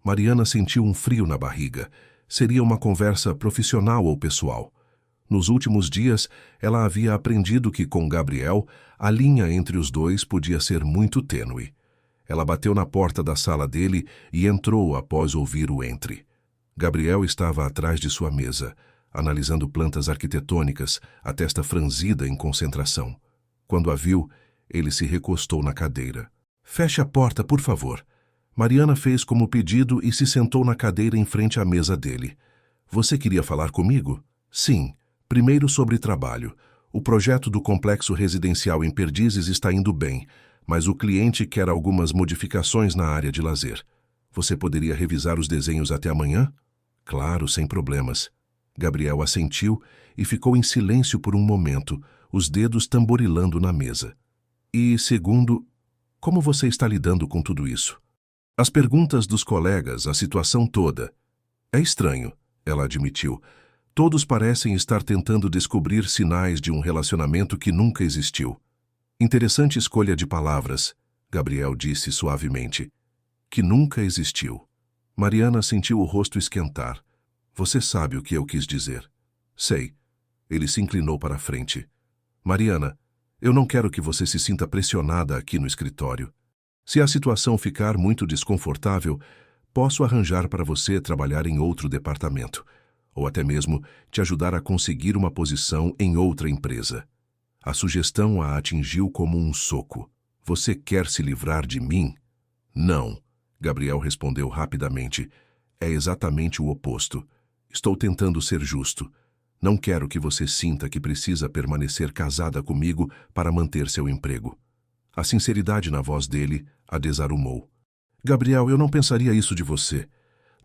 Mariana sentiu um frio na barriga. Seria uma conversa profissional ou pessoal? Nos últimos dias, ela havia aprendido que, com Gabriel, a linha entre os dois podia ser muito tênue. Ela bateu na porta da sala dele e entrou após ouvir o entre. Gabriel estava atrás de sua mesa, analisando plantas arquitetônicas, a testa franzida em concentração. Quando a viu, ele se recostou na cadeira. «Feche a porta, por favor». Mariana fez como pedido e se sentou na cadeira em frente à mesa dele. «Você queria falar comigo?» «Sim. Primeiro sobre trabalho. O projeto do complexo residencial em Perdizes está indo bem, mas o cliente quer algumas modificações na área de lazer. Você poderia revisar os desenhos até amanhã?» «Claro, sem problemas». Gabriel assentiu e ficou em silêncio por um momento, os dedos tamborilando na mesa. «E, segundo, como você está lidando com tudo isso?» As perguntas dos colegas, a situação toda. «É estranho», ela admitiu. «Todos parecem estar tentando descobrir sinais de um relacionamento que nunca existiu». «Interessante escolha de palavras», Gabriel disse suavemente. «Que nunca existiu». Mariana sentiu o rosto esquentar. «Você sabe o que eu quis dizer». «Sei». Ele se inclinou para a frente. «Mariana, eu não quero que você se sinta pressionada aqui no escritório. Se a situação ficar muito desconfortável, posso arranjar para você trabalhar em outro departamento, ou até mesmo te ajudar a conseguir uma posição em outra empresa». A sugestão a atingiu como um soco. «Você quer se livrar de mim?» «Não», Gabriel respondeu rapidamente. «É exatamente o oposto. Estou tentando ser justo. Não quero que você sinta que precisa permanecer casada comigo para manter seu emprego». A sinceridade na voz dele a desarumou. «Gabriel, eu não pensaria isso de você.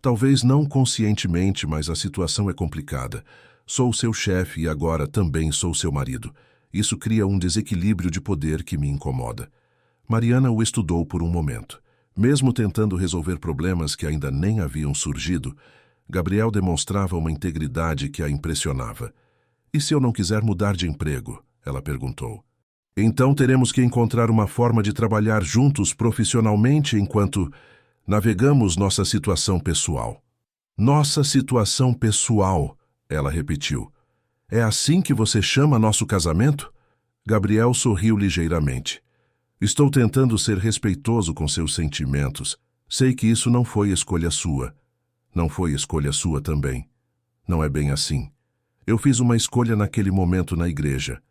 Talvez não conscientemente, mas a situação é complicada. Sou seu chefe e agora também sou seu marido. Isso cria um desequilíbrio de poder que me incomoda». Mariana o estudou por um momento. Mesmo tentando resolver problemas que ainda nem haviam surgido, Gabriel demonstrava uma integridade que a impressionava. E se eu não quiser mudar de emprego? Ela perguntou. Então teremos que encontrar uma forma de trabalhar juntos profissionalmente enquanto navegamos nossa situação pessoal. Nossa situação pessoal, ela repetiu. É assim que você chama nosso casamento? Gabriel sorriu ligeiramente. Estou tentando ser respeitoso com seus sentimentos. Sei que isso não foi escolha sua. Não foi escolha sua também. Não é bem assim. Eu fiz uma escolha naquele momento na igreja.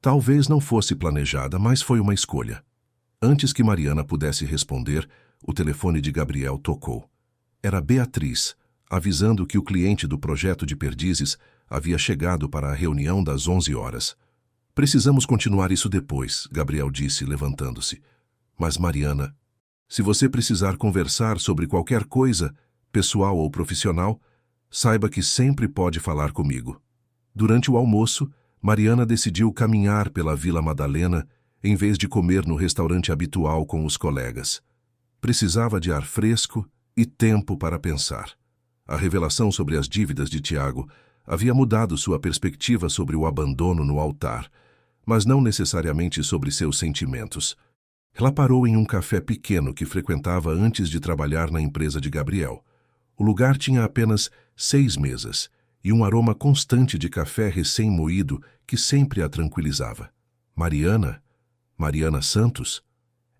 Talvez não fosse planejada, mas foi uma escolha. Antes que Mariana pudesse responder, o telefone de Gabriel tocou. Era Beatriz, avisando que o cliente do projeto de Perdizes havia chegado para a reunião das 11 horas. Precisamos continuar isso depois, Gabriel disse, levantando-se. Mas Mariana, se você precisar conversar sobre qualquer coisa, pessoal ou profissional, saiba que sempre pode falar comigo. Durante o almoço, Mariana decidiu caminhar pela Vila Madalena em vez de comer no restaurante habitual com os colegas. Precisava de ar fresco e tempo para pensar. A revelação sobre as dívidas de Tiago havia mudado sua perspectiva sobre o abandono no altar, mas não necessariamente sobre seus sentimentos. Ela parou em um café pequeno que frequentava antes de trabalhar na empresa de Gabriel. O lugar tinha apenas 6 mesas e um aroma constante de café recém-moído que sempre a tranquilizava. Mariana? Mariana Santos?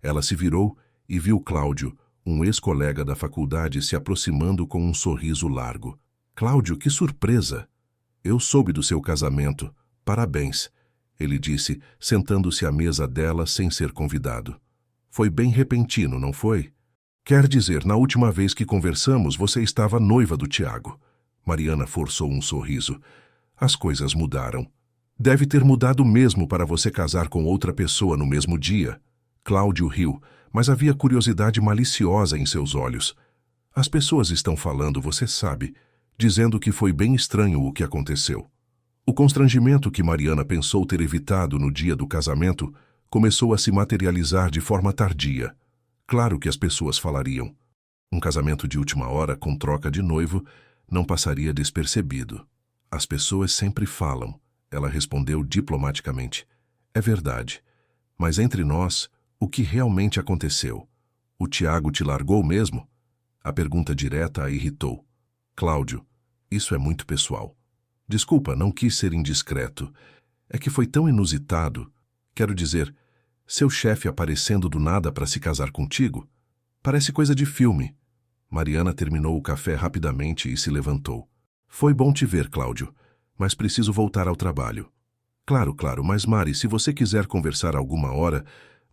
Ela se virou e viu Cláudio, um ex-colega da faculdade, se aproximando com um sorriso largo. Cláudio, que surpresa! Eu soube do seu casamento. Parabéns, ele disse, sentando-se à mesa dela sem ser convidado. Foi bem repentino, não foi? Quer dizer, na última vez que conversamos, você estava noiva do Tiago. Mariana forçou um sorriso. As coisas mudaram. Deve ter mudado mesmo para você casar com outra pessoa no mesmo dia. Cláudio riu, mas havia curiosidade maliciosa em seus olhos. As pessoas estão falando, você sabe, dizendo que foi bem estranho o que aconteceu. O constrangimento que Mariana pensou ter evitado no dia do casamento começou a se materializar de forma tardia. Claro que as pessoas falariam. Um casamento de última hora com troca de noivo não passaria despercebido. As pessoas sempre falam, ela respondeu diplomaticamente. É verdade. Mas entre nós, o que realmente aconteceu? O Tiago te largou mesmo? A pergunta direta a irritou. Cláudio, isso é muito pessoal. Desculpa, não quis ser indiscreto. É que foi tão inusitado. Quero dizer, seu chefe aparecendo do nada para se casar contigo? Parece coisa de filme. Mariana terminou o café rapidamente e se levantou. Foi bom te ver, Cláudio, mas preciso voltar ao trabalho. Claro, mas Mari, se você quiser conversar alguma hora,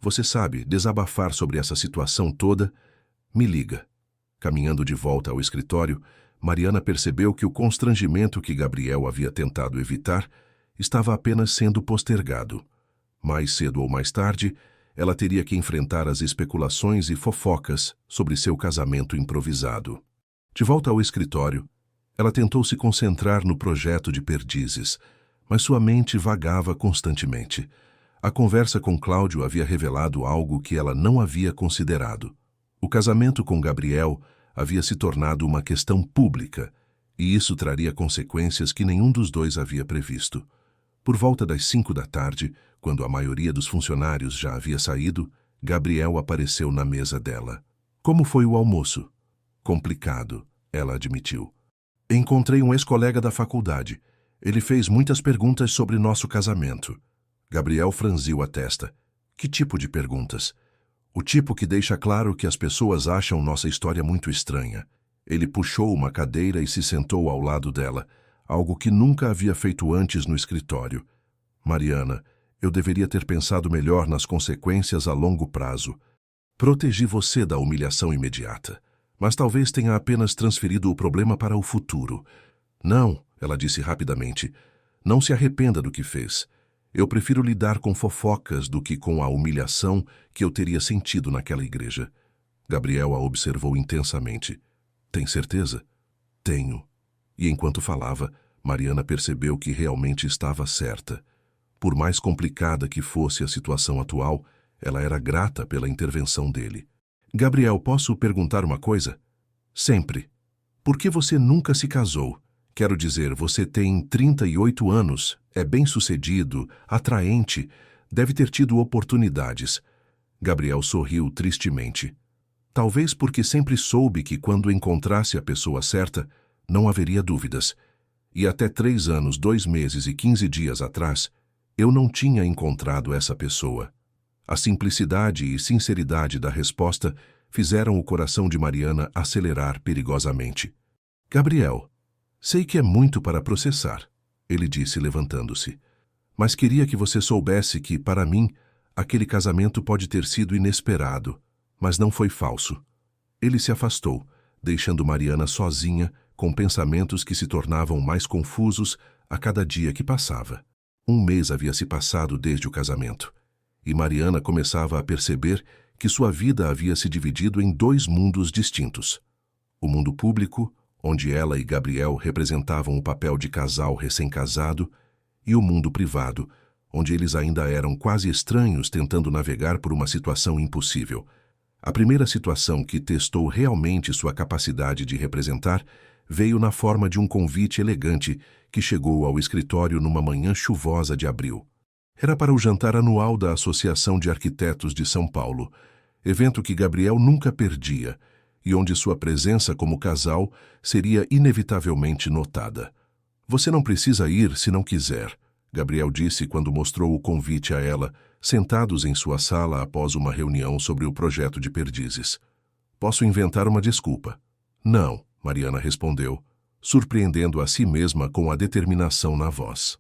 você sabe, desabafar sobre essa situação toda, me liga. Caminhando de volta ao escritório, Mariana percebeu que o constrangimento que Gabriel havia tentado evitar estava apenas sendo postergado. Mais cedo ou mais tarde, ela teria que enfrentar as especulações e fofocas sobre seu casamento improvisado. De volta ao escritório, ela tentou se concentrar no projeto de Perdizes, mas sua mente vagava constantemente. A conversa com Cláudio havia revelado algo que ela não havia considerado. O casamento com Gabriel havia se tornado uma questão pública, e isso traria consequências que nenhum dos dois havia previsto. Por volta das 5 da tarde, quando a maioria dos funcionários já havia saído, Gabriel apareceu na mesa dela. Como foi o almoço? Complicado, ela admitiu. Encontrei um ex-colega da faculdade. Ele fez muitas perguntas sobre nosso casamento. Gabriel franziu a testa. Que tipo de perguntas? O tipo que deixa claro que as pessoas acham nossa história muito estranha. Ele puxou uma cadeira e se sentou ao lado dela, algo que nunca havia feito antes no escritório. Mariana, eu deveria ter pensado melhor nas consequências a longo prazo. Protegi você da humilhação imediata, mas talvez tenha apenas transferido o problema para o futuro. Não, ela disse rapidamente, não se arrependa do que fez. Eu prefiro lidar com fofocas do que com a humilhação que eu teria sentido naquela igreja. Gabriel a observou intensamente. Tem certeza? Tenho. E enquanto falava, Mariana percebeu que realmente estava certa. Por mais complicada que fosse a situação atual, ela era grata pela intervenção dele. Gabriel, posso perguntar uma coisa? Sempre. Por que você nunca se casou? Quero dizer, você tem 38 anos, é bem-sucedido, atraente, deve ter tido oportunidades. Gabriel sorriu tristemente. Talvez porque sempre soube que quando encontrasse a pessoa certa, não haveria dúvidas. E até 3 anos, 2 meses e 15 dias atrás, eu não tinha encontrado essa pessoa. A simplicidade e sinceridade da resposta fizeram o coração de Mariana acelerar perigosamente. Gabriel, sei que é muito para processar, ele disse levantando-se. Mas queria que você soubesse que, para mim, aquele casamento pode ter sido inesperado, mas não foi falso. Ele se afastou, deixando Mariana sozinha, com pensamentos que se tornavam mais confusos a cada dia que passava. 1 mês havia se passado desde o casamento, e Mariana começava a perceber que sua vida havia se dividido em 2 mundos distintos. O mundo público, onde ela e Gabriel representavam o papel de casal recém-casado, e o mundo privado, onde eles ainda eram quase estranhos tentando navegar por uma situação impossível. A primeira situação que testou realmente sua capacidade de representar veio na forma de um convite elegante que chegou ao escritório numa manhã chuvosa de abril. Era para o jantar anual da Associação de Arquitetos de São Paulo, evento que Gabriel nunca perdia e onde sua presença como casal seria inevitavelmente notada. Você não precisa ir se não quiser, Gabriel disse quando mostrou o convite a ela, sentados em sua sala após uma reunião sobre o projeto de Perdizes. Posso inventar uma desculpa. Não, Mariana respondeu, surpreendendo a si mesma com a determinação na voz.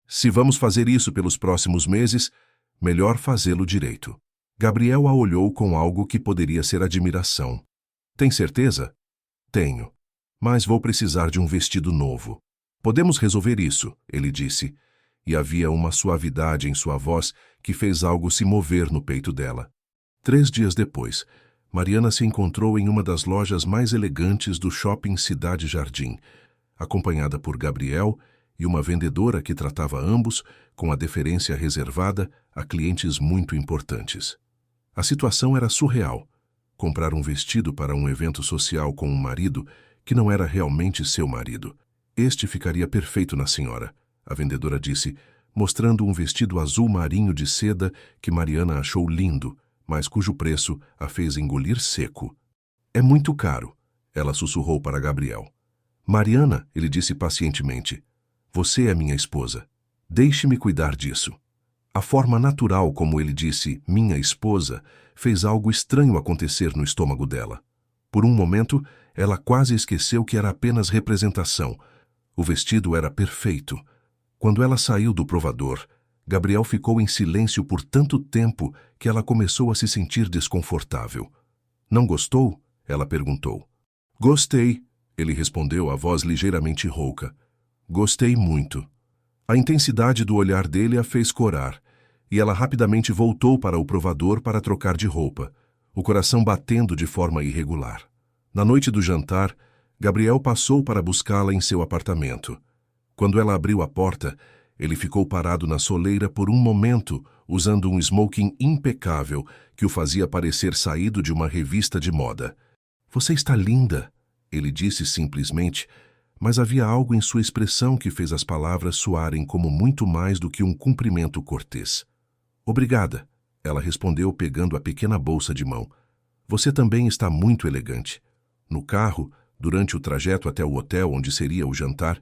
Se vamos fazer isso pelos próximos meses, melhor fazê-lo direito. Gabriel a olhou com algo que poderia ser admiração. Tem certeza? Tenho. Mas vou precisar de um vestido novo. Podemos resolver isso, ele disse, e havia uma suavidade em sua voz que fez algo se mover no peito dela. 3 dias depois, Mariana se encontrou em uma das lojas mais elegantes do shopping Cidade Jardim, acompanhada por Gabriel e uma vendedora que tratava ambos com a deferência reservada a clientes muito importantes. A situação era surreal. Comprar um vestido para um evento social com um marido que não era realmente seu marido. Este ficaria perfeito na senhora, a vendedora disse, mostrando um vestido azul marinho de seda que Mariana achou lindo, mas cujo preço a fez engolir seco. É muito caro, ela sussurrou para Gabriel. Mariana, ele disse pacientemente, você é minha esposa. Deixe-me cuidar disso. A forma natural como ele disse, minha esposa, fez algo estranho acontecer no estômago dela. Por um momento, ela quase esqueceu que era apenas representação. O vestido era perfeito. Quando ela saiu do provador, Gabriel ficou em silêncio por tanto tempo que ela começou a se sentir desconfortável. Não gostou? Ela perguntou. Gostei, ele respondeu, a voz ligeiramente rouca. Gostei muito. A intensidade do olhar dele a fez corar, e ela rapidamente voltou para o provador para trocar de roupa, o coração batendo de forma irregular. Na noite do jantar, Gabriel passou para buscá-la em seu apartamento. Quando ela abriu a porta, ele ficou parado na soleira por um momento, usando um smoking impecável que o fazia parecer saído de uma revista de moda. Você está linda, ele disse simplesmente, mas havia algo em sua expressão que fez as palavras soarem como muito mais do que um cumprimento cortês. Obrigada, ela respondeu pegando a pequena bolsa de mão. Você também está muito elegante. No carro, durante o trajeto até o hotel onde seria o jantar,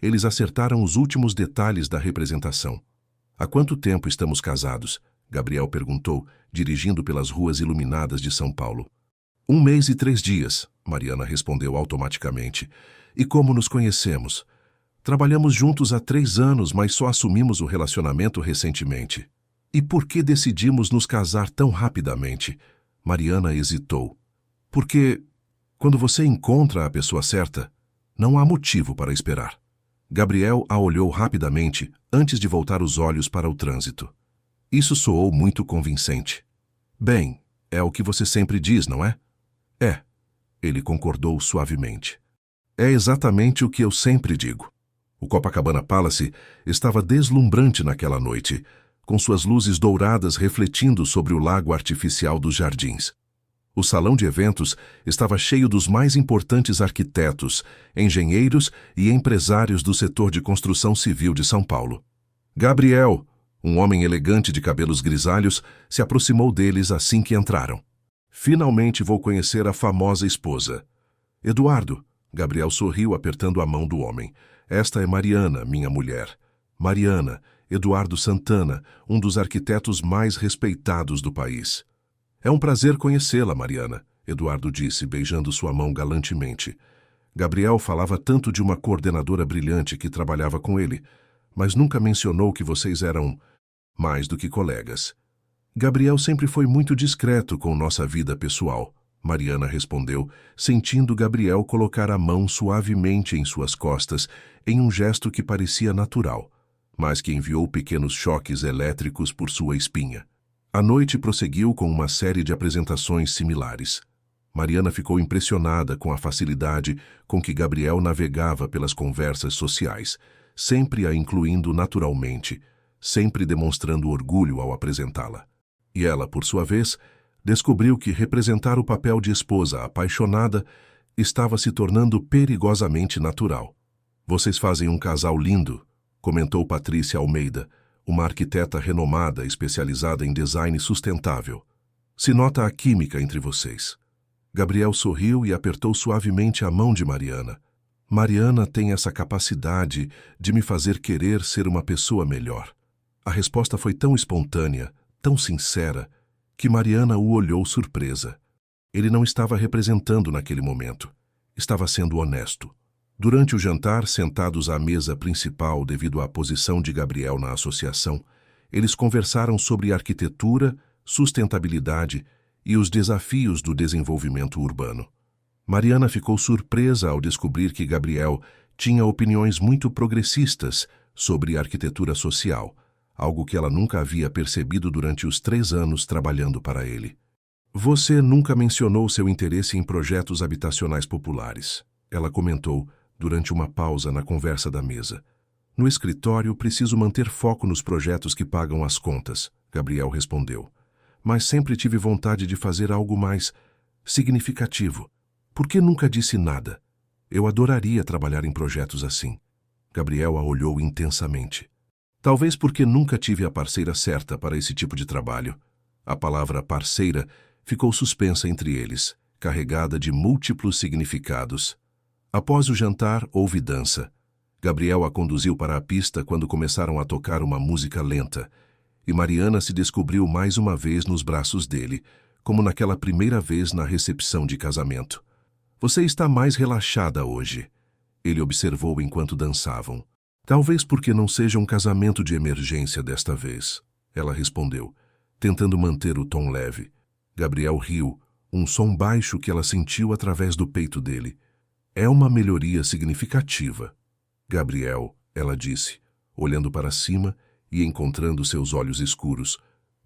eles acertaram os últimos detalhes da representação. Há quanto tempo estamos casados? Gabriel perguntou, dirigindo pelas ruas iluminadas de São Paulo. 1 mês e 3 dias, Mariana respondeu automaticamente. E como nos conhecemos? Trabalhamos juntos há 3 anos, mas só assumimos o relacionamento recentemente. E por que decidimos nos casar tão rapidamente? Mariana hesitou. Porque, quando você encontra a pessoa certa, não há motivo para esperar. Gabriel a olhou rapidamente antes de voltar os olhos para o trânsito. Isso soou muito convincente. Bem, é o que você sempre diz, não é? É, ele concordou suavemente. É exatamente o que eu sempre digo. O Copacabana Palace estava deslumbrante naquela noite, com suas luzes douradas refletindo sobre o lago artificial dos jardins. O salão de eventos estava cheio dos mais importantes arquitetos, engenheiros e empresários do setor de construção civil de São Paulo. Gabriel, um homem elegante de cabelos grisalhos, se aproximou deles assim que entraram. Finalmente vou conhecer a famosa esposa. Eduardo, Gabriel sorriu apertando a mão do homem. Esta é Mariana, minha mulher. Mariana, Eduardo Santana, um dos arquitetos mais respeitados do país. É um prazer conhecê-la, Mariana, Eduardo disse, beijando sua mão galantemente. Gabriel falava tanto de uma coordenadora brilhante que trabalhava com ele, mas nunca mencionou que vocês eram mais do que colegas. Gabriel sempre foi muito discreto com nossa vida pessoal, Mariana respondeu, sentindo Gabriel colocar a mão suavemente em suas costas, em um gesto que parecia natural, mas que enviou pequenos choques elétricos por sua espinha. A noite prosseguiu com uma série de apresentações similares. Mariana ficou impressionada com a facilidade com que Gabriel navegava pelas conversas sociais, sempre a incluindo naturalmente, sempre demonstrando orgulho ao apresentá-la. E ela, por sua vez, descobriu que representar o papel de esposa apaixonada estava se tornando perigosamente natural. Vocês fazem um casal lindo, comentou Patrícia Almeida, uma arquiteta renomada especializada em design sustentável. Se nota a química entre vocês. Gabriel sorriu e apertou suavemente a mão de Mariana. Mariana tem essa capacidade de me fazer querer ser uma pessoa melhor. A resposta foi tão espontânea, tão sincera, que Mariana o olhou surpresa. Ele não estava representando naquele momento. Estava sendo honesto. Durante o jantar, sentados à mesa principal devido à posição de Gabriel na associação, eles conversaram sobre arquitetura, sustentabilidade e os desafios do desenvolvimento urbano. Mariana ficou surpresa ao descobrir que Gabriel tinha opiniões muito progressistas sobre arquitetura social, algo que ela nunca havia percebido durante os 3 anos trabalhando para ele. Você nunca mencionou seu interesse em projetos habitacionais populares, ela comentou durante uma pausa na conversa da mesa. No escritório, preciso manter foco nos projetos que pagam as contas, Gabriel respondeu. Mas sempre tive vontade de fazer algo mais significativo. Por que nunca disse nada? Eu adoraria trabalhar em projetos assim. Gabriel a olhou intensamente. Talvez porque nunca tive a parceira certa para esse tipo de trabalho. A palavra parceira ficou suspensa entre eles, carregada de múltiplos significados. Após o jantar, houve dança. Gabriel a conduziu para a pista quando começaram a tocar uma música lenta, e Mariana se descobriu mais uma vez nos braços dele, como naquela primeira vez na recepção de casamento. Você está mais relaxada hoje, ele observou enquanto dançavam. Talvez porque não seja um casamento de emergência desta vez, ela respondeu, tentando manter o tom leve. Gabriel riu, um som baixo que ela sentiu através do peito dele. É uma melhoria significativa. Gabriel, ela disse, olhando para cima e encontrando seus olhos escuros.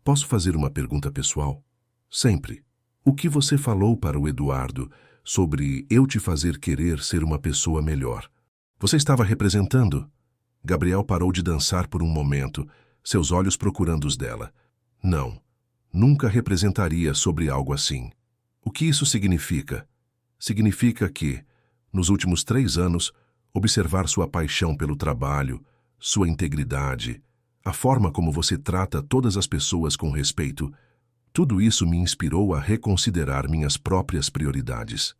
Posso fazer uma pergunta pessoal? Sempre. O que você falou para o Eduardo sobre eu te fazer querer ser uma pessoa melhor? Você estava representando? Gabriel parou de dançar por um momento, seus olhos procurando os dela. Não, nunca representaria sobre algo assim. O que isso significa? Significa que, nos últimos 3 anos, observar sua paixão pelo trabalho, sua integridade, a forma como você trata todas as pessoas com respeito, tudo isso me inspirou a reconsiderar minhas próprias prioridades.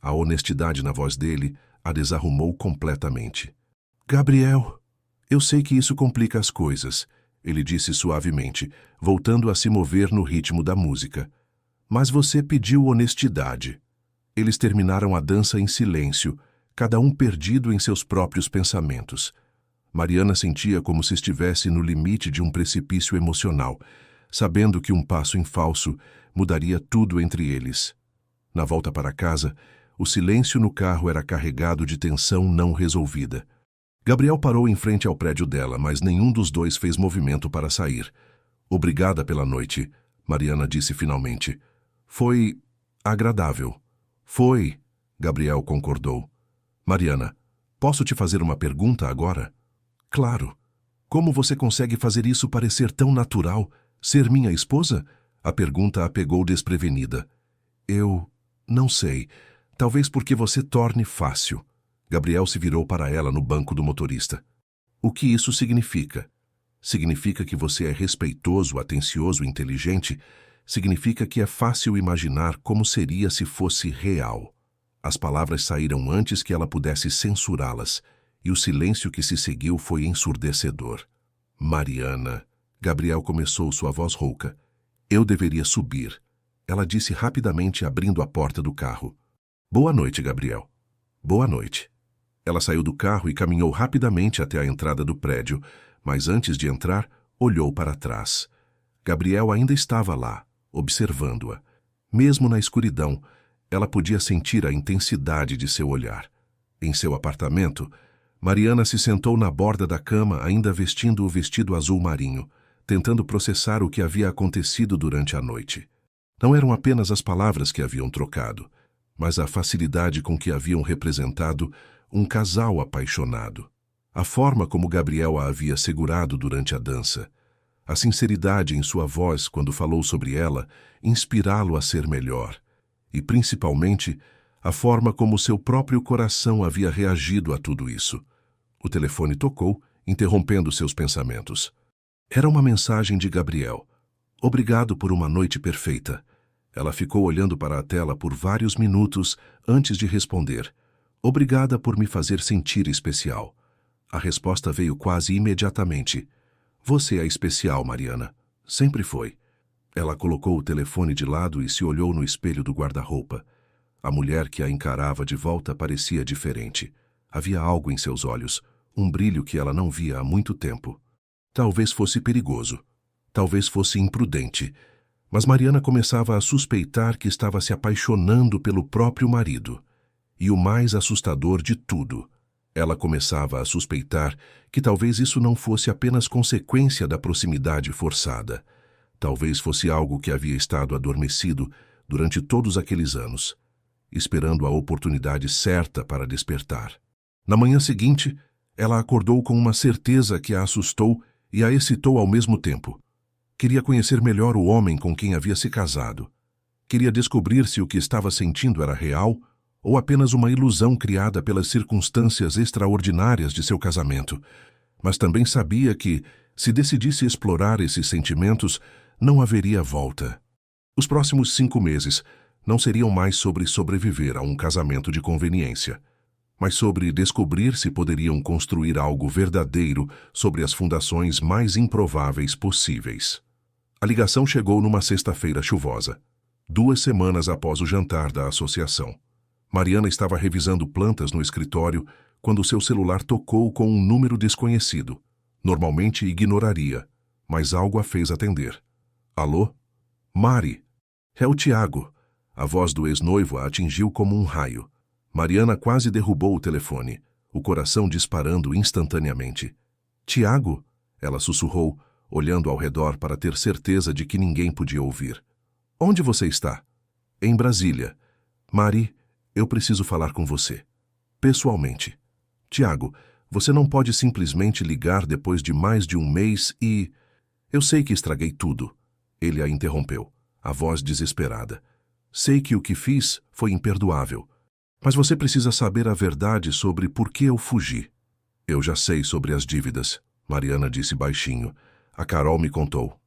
A honestidade na voz dele a desarrumou completamente. Gabriel, eu sei que isso complica as coisas, ele disse suavemente, voltando a se mover no ritmo da música. Mas você pediu honestidade. Eles terminaram a dança em silêncio, cada um perdido em seus próprios pensamentos. Mariana sentia como se estivesse no limite de um precipício emocional, sabendo que um passo em falso mudaria tudo entre eles. Na volta para casa, o silêncio no carro era carregado de tensão não resolvida. Gabriel parou em frente ao prédio dela, mas nenhum dos dois fez movimento para sair. Obrigada pela noite, Mariana disse finalmente. Foi agradável. Foi, Gabriel concordou. Mariana, posso te fazer uma pergunta agora? Claro. Como você consegue fazer isso parecer tão natural? Ser minha esposa? A pergunta a pegou desprevenida. Eu não sei. Talvez porque você torne fácil. Gabriel se virou para ela no banco do motorista. O que isso significa? Significa que você é respeitoso, atencioso, inteligente. Significa que é fácil imaginar como seria se fosse real. As palavras saíram antes que ela pudesse censurá-las, e o silêncio que se seguiu foi ensurdecedor. Mariana. Gabriel começou sua voz rouca. Eu deveria subir. Ela disse rapidamente, abrindo a porta do carro. Boa noite, Gabriel. Boa noite. Ela saiu do carro e caminhou rapidamente até a entrada do prédio, mas antes de entrar, olhou para trás. Gabriel ainda estava lá, observando-a. Mesmo na escuridão, ela podia sentir a intensidade de seu olhar. Em seu apartamento, Mariana se sentou na borda da cama, ainda vestindo o vestido azul marinho, tentando processar o que havia acontecido durante a noite. Não eram apenas as palavras que haviam trocado, mas a facilidade com que haviam representado um casal apaixonado. A forma como Gabriel a havia segurado durante a dança, a sinceridade em sua voz quando falou sobre ela, inspirá-lo a ser melhor, e principalmente a forma como seu próprio coração havia reagido a tudo isso. O telefone tocou, interrompendo seus pensamentos. Era uma mensagem de Gabriel. Obrigado por uma noite perfeita. Ela ficou olhando para a tela por vários minutos antes de responder. Obrigada por me fazer sentir especial. A resposta veio quase imediatamente. Você é especial, Mariana. Sempre foi. Ela colocou o telefone de lado e se olhou no espelho do guarda-roupa. A mulher que a encarava de volta parecia diferente. Havia algo em seus olhos, um brilho que ela não via há muito tempo. Talvez fosse perigoso. Talvez fosse imprudente. Mas Mariana começava a suspeitar que estava se apaixonando pelo próprio marido. E o mais assustador de tudo, ela começava a suspeitar que talvez isso não fosse apenas consequência da proximidade forçada. Talvez fosse algo que havia estado adormecido durante todos aqueles anos, esperando a oportunidade certa para despertar. Na manhã seguinte, ela acordou com uma certeza que a assustou e a excitou ao mesmo tempo. Queria conhecer melhor o homem com quem havia se casado. Queria descobrir se o que estava sentindo era real ou apenas uma ilusão criada pelas circunstâncias extraordinárias de seu casamento. Mas também sabia que, se decidisse explorar esses sentimentos, não haveria volta. Os próximos 5 meses não seriam mais sobre sobreviver a um casamento de conveniência, mas sobre descobrir se poderiam construir algo verdadeiro sobre as fundações mais improváveis possíveis. A ligação chegou numa sexta-feira chuvosa, 2 semanas após o jantar da associação. Mariana estava revisando plantas no escritório quando seu celular tocou com um número desconhecido. Normalmente ignoraria, mas algo a fez atender. Alô? Mari. É o Tiago. A voz do ex-noivo a atingiu como um raio. Mariana quase derrubou o telefone, o coração disparando instantaneamente. Tiago? Ela sussurrou, olhando ao redor para ter certeza de que ninguém podia ouvir. Onde você está? Em Brasília. Mari, eu preciso falar com você. Pessoalmente. Tiago, você não pode simplesmente ligar depois de mais de 1 mês e... Eu sei que estraguei tudo. Ele a interrompeu, a voz desesperada. Sei que o que fiz foi imperdoável. Mas você precisa saber a verdade sobre por que eu fugi. Eu já sei sobre as dívidas, Mariana disse baixinho. A Carol me contou.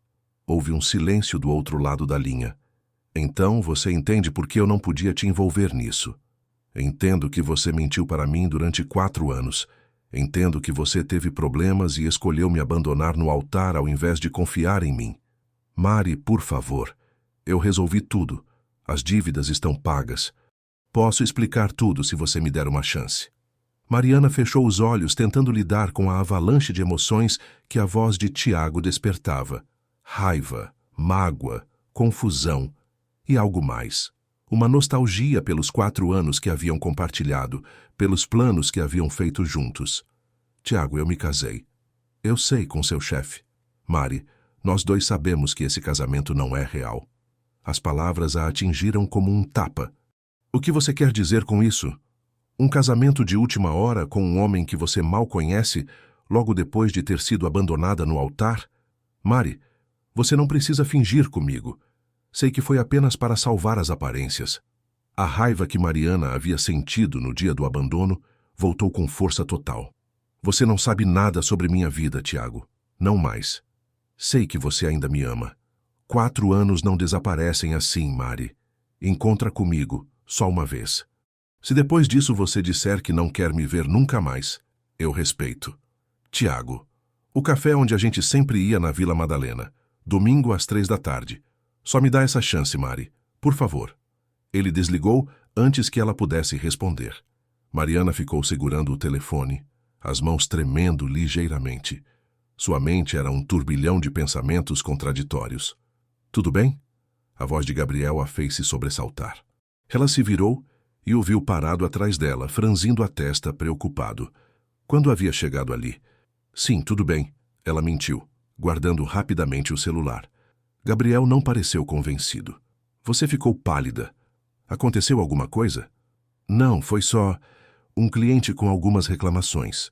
Houve um silêncio do outro lado da linha. Então você entende por que eu não podia te envolver nisso. Entendo que você mentiu para mim durante 4 anos. Entendo que você teve problemas e escolheu me abandonar no altar ao invés de confiar em mim. Mari, por favor. Eu resolvi tudo. As dívidas estão pagas. Posso explicar tudo se você me der uma chance. Mariana fechou os olhos tentando lidar com a avalanche de emoções que a voz de Tiago despertava. Raiva, mágoa, confusão e algo mais. Uma nostalgia pelos 4 anos que haviam compartilhado, pelos planos que haviam feito juntos. Tiago, eu me casei. Eu sei, com seu chefe. Mari, nós 2 sabemos que esse casamento não é real. As palavras a atingiram como um tapa. O que você quer dizer com isso? Um casamento de última hora com um homem que você mal conhece, logo depois de ter sido abandonada no altar? Mari, você não precisa fingir comigo. Sei que foi apenas para salvar as aparências. A raiva que Mariana havia sentido no dia do abandono voltou com força total. Você não sabe nada sobre minha vida, Tiago. Não mais. Sei que você ainda me ama. 4 anos não desaparecem assim, Mari. Encontra comigo, só uma vez. Se depois disso você disser que não quer me ver nunca mais, eu respeito. Tiago. O café onde a gente sempre ia na Vila Madalena. Domingo às 3 da tarde. Só me dá essa chance, Mari. Por favor. Ele desligou antes que ela pudesse responder. Mariana ficou segurando o telefone, as mãos tremendo ligeiramente. Sua mente era um turbilhão de pensamentos contraditórios. Tudo bem? A voz de Gabriel a fez se sobressaltar. Ela se virou e o viu parado atrás dela, franzindo a testa, preocupado. Quando havia chegado ali? Sim, tudo bem. Ela mentiu, guardando rapidamente o celular. Gabriel não pareceu convencido. Você ficou pálida. Aconteceu alguma coisa? Não, foi só um cliente com algumas reclamações.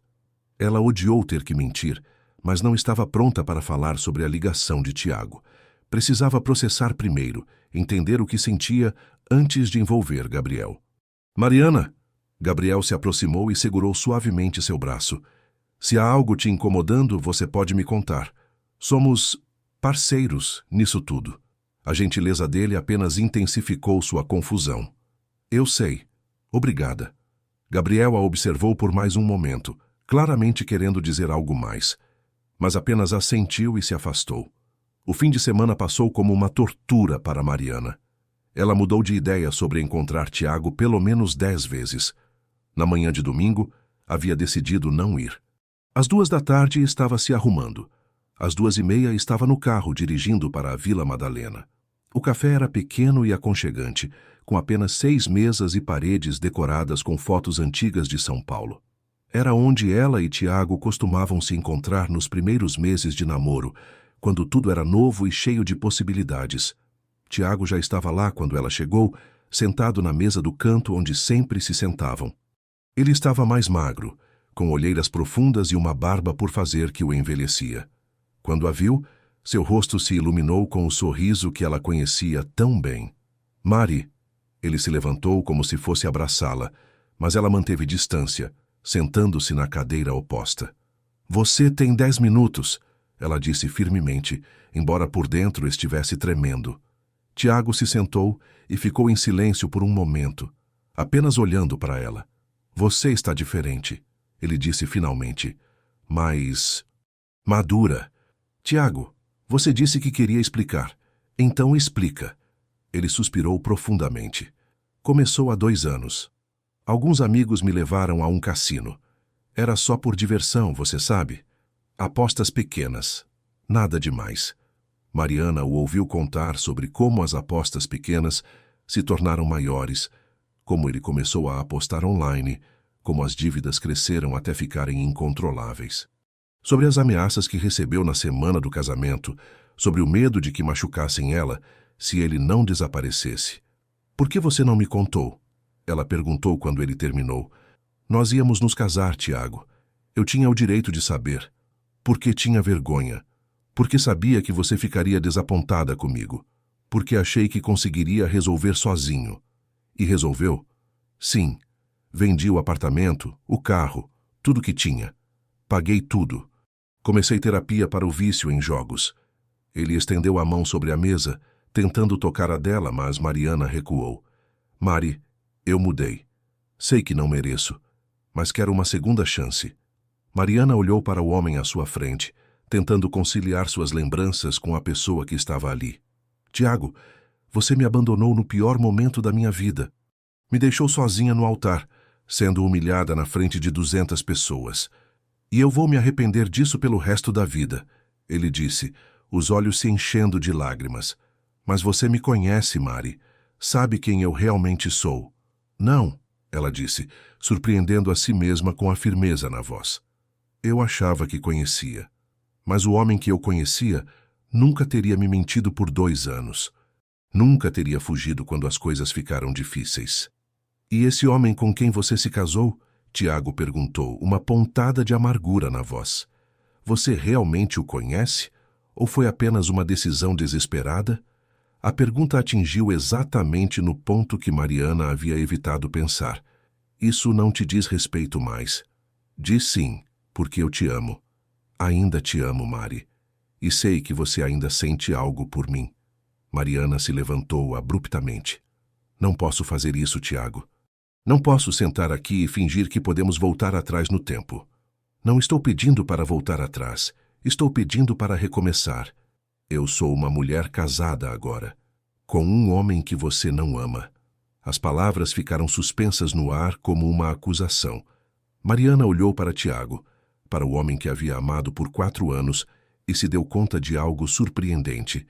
Ela odiou ter que mentir, mas não estava pronta para falar sobre a ligação de Tiago. Precisava processar primeiro, entender o que sentia antes de envolver Gabriel. Mariana! Gabriel se aproximou e segurou suavemente seu braço. Se há algo te incomodando, você pode me contar. Somos parceiros nisso tudo. A gentileza dele apenas intensificou sua confusão. Eu sei. Obrigada. Gabriel a observou por mais um momento, claramente querendo dizer algo mais, mas apenas assentiu e se afastou. O fim de semana passou como uma tortura para Mariana. Ela mudou de ideia sobre encontrar Tiago pelo menos 10 vezes. Na manhã de domingo, havia decidido não ir. Às 2 da tarde estava se arrumando. Às 2:30 estava no carro dirigindo para a Vila Madalena. O café era pequeno e aconchegante, com apenas 6 mesas e paredes decoradas com fotos antigas de São Paulo. Era onde ela e Tiago costumavam se encontrar nos primeiros meses de namoro, quando tudo era novo e cheio de possibilidades. Tiago já estava lá quando ela chegou, sentado na mesa do canto onde sempre se sentavam. Ele estava mais magro, com olheiras profundas e uma barba por fazer que o envelhecia. Quando a viu, seu rosto se iluminou com o sorriso que ela conhecia tão bem. Mari! Ele se levantou como se fosse abraçá-la, mas ela manteve distância, sentando-se na cadeira oposta. Você tem 10 minutos, ela disse firmemente, embora por dentro estivesse tremendo. Tiago se sentou e ficou em silêncio por um momento, apenas olhando para ela. Você está diferente, ele disse finalmente, mas madura. Tiago, você disse que queria explicar. Então explica. Ele suspirou profundamente. Começou há 2 anos. Alguns amigos me levaram a um cassino. Era só por diversão, você sabe. Apostas pequenas. Nada demais. Mariana o ouviu contar sobre como as apostas pequenas se tornaram maiores, como ele começou a apostar online, como as dívidas cresceram até ficarem incontroláveis. Sobre as ameaças que recebeu na semana do casamento, sobre o medo de que machucassem ela se ele não desaparecesse. Por que você não me contou? Ela perguntou quando ele terminou. Nós íamos nos casar, Tiago. Eu tinha o direito de saber. Porque tinha vergonha. Porque sabia que você ficaria desapontada comigo. Porque achei que conseguiria resolver sozinho. E resolveu? Sim. Vendi o apartamento, o carro, tudo que tinha. Paguei tudo. Comecei terapia para o vício em jogos. Ele estendeu a mão sobre a mesa, tentando tocar a dela, mas Mariana recuou. Mari, eu mudei. Sei que não mereço, mas quero uma segunda chance. Mariana olhou para o homem à sua frente, tentando conciliar suas lembranças com a pessoa que estava ali. Tiago, você me abandonou no pior momento da minha vida. Me deixou sozinha no altar, sendo humilhada na frente de 200 pessoas. E eu vou me arrepender disso pelo resto da vida, ele disse, os olhos se enchendo de lágrimas. Mas você me conhece, Mari. Sabe quem eu realmente sou. Não, ela disse, surpreendendo a si mesma com a firmeza na voz. Eu achava que conhecia. Mas o homem que eu conhecia nunca teria me mentido por 2 anos. Nunca teria fugido quando as coisas ficaram difíceis. E esse homem com quem você se casou? Tiago perguntou, uma pontada de amargura na voz. Você realmente o conhece? Ou foi apenas uma decisão desesperada? A pergunta atingiu exatamente no ponto que Mariana havia evitado pensar. Isso não te diz respeito mais. Diz sim, porque eu te amo. Ainda te amo, Mari. E sei que você ainda sente algo por mim. Mariana se levantou abruptamente. Não posso fazer isso, Tiago. Não posso sentar aqui e fingir que podemos voltar atrás no tempo. Não estou pedindo para voltar atrás. Estou pedindo para recomeçar. Eu sou uma mulher casada agora, com um homem que você não ama. As palavras ficaram suspensas no ar como uma acusação. Mariana olhou para Tiago, para o homem que havia amado por 4 anos, e se deu conta de algo surpreendente.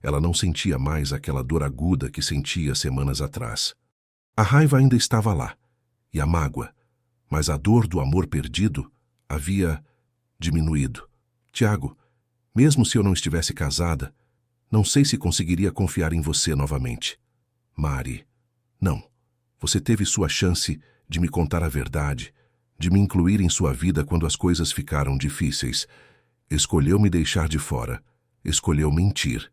Ela não sentia mais aquela dor aguda que sentia semanas atrás. A raiva ainda estava lá, e a mágoa, mas a dor do amor perdido havia diminuído. Tiago, mesmo se eu não estivesse casada, não sei se conseguiria confiar em você novamente. Mari, não. Você teve sua chance de me contar a verdade, de me incluir em sua vida quando as coisas ficaram difíceis. Escolheu me deixar de fora, escolheu mentir,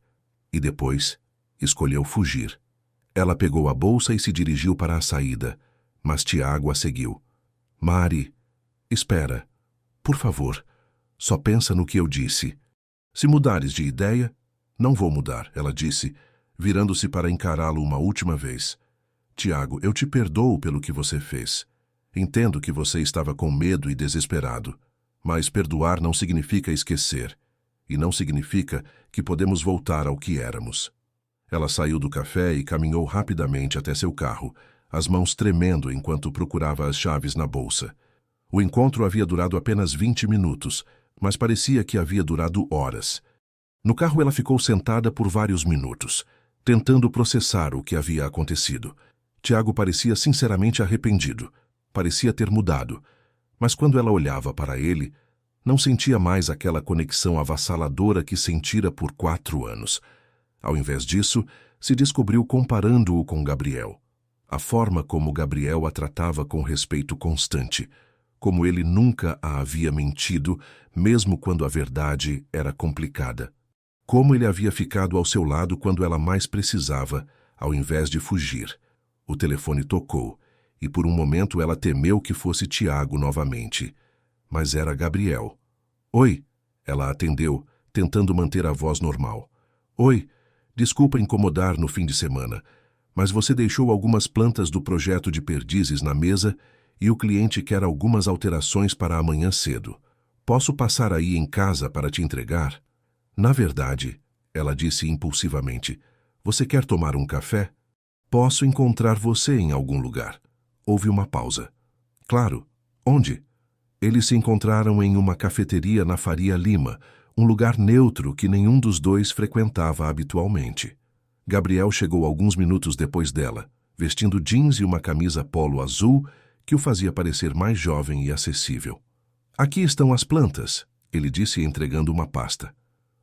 e depois escolheu fugir. Ela pegou a bolsa e se dirigiu para a saída, mas Tiago a seguiu. Mari, espera. Por favor, só pensa no que eu disse. Se mudares de ideia, não vou mudar, ela disse, virando-se para encará-lo uma última vez. Tiago, eu te perdoo pelo que você fez. Entendo que você estava com medo e desesperado, mas perdoar não significa esquecer, e não significa que podemos voltar ao que éramos. Ela saiu do café e caminhou rapidamente até seu carro, as mãos tremendo enquanto procurava as chaves na bolsa. O encontro havia durado apenas 20 minutos, mas parecia que havia durado horas. No carro ela ficou sentada por vários minutos, tentando processar o que havia acontecido. Tiago parecia sinceramente arrependido, parecia ter mudado, mas quando ela olhava para ele, não sentia mais aquela conexão avassaladora que sentira por 4 anos. Ao invés disso, se descobriu comparando-o com Gabriel. A forma como Gabriel a tratava com respeito constante, como ele nunca a havia mentido, mesmo quando a verdade era complicada. Como ele havia ficado ao seu lado quando ela mais precisava, ao invés de fugir. O telefone tocou, e por um momento ela temeu que fosse Tiago novamente. Mas era Gabriel. Oi, ela atendeu, tentando manter a voz normal. Oi, desculpa incomodar no fim de semana, mas você deixou algumas plantas do projeto de perdizes na mesa e o cliente quer algumas alterações para amanhã cedo. Posso passar aí em casa para te entregar? Na verdade, ela disse impulsivamente, você quer tomar um café? Posso encontrar você em algum lugar. Houve uma pausa. Claro. Onde? Eles se encontraram em uma cafeteria na Faria Lima, um lugar neutro que nenhum dos dois frequentava habitualmente. Gabriel chegou alguns minutos depois dela, vestindo jeans e uma camisa polo azul que o fazia parecer mais jovem e acessível. Aqui estão as plantas, ele disse entregando uma pasta.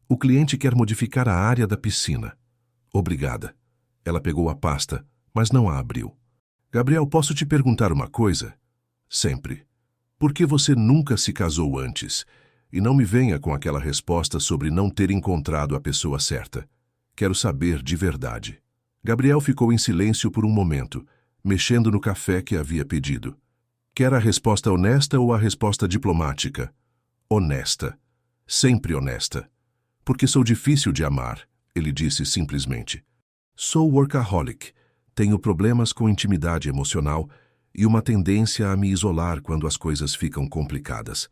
O cliente quer modificar a área da piscina. Obrigada. Ela pegou a pasta, mas não a abriu. Gabriel, posso te perguntar uma coisa? Sempre. Por que você nunca se casou antes? E não me venha com aquela resposta sobre não ter encontrado a pessoa certa. Quero saber de verdade. Gabriel ficou em silêncio por um momento, mexendo no café que havia pedido. Quer a resposta honesta ou a resposta diplomática? Honesta. Sempre honesta. Porque sou difícil de amar, ele disse simplesmente. Sou workaholic, tenho problemas com intimidade emocional e uma tendência a me isolar quando as coisas ficam complicadas.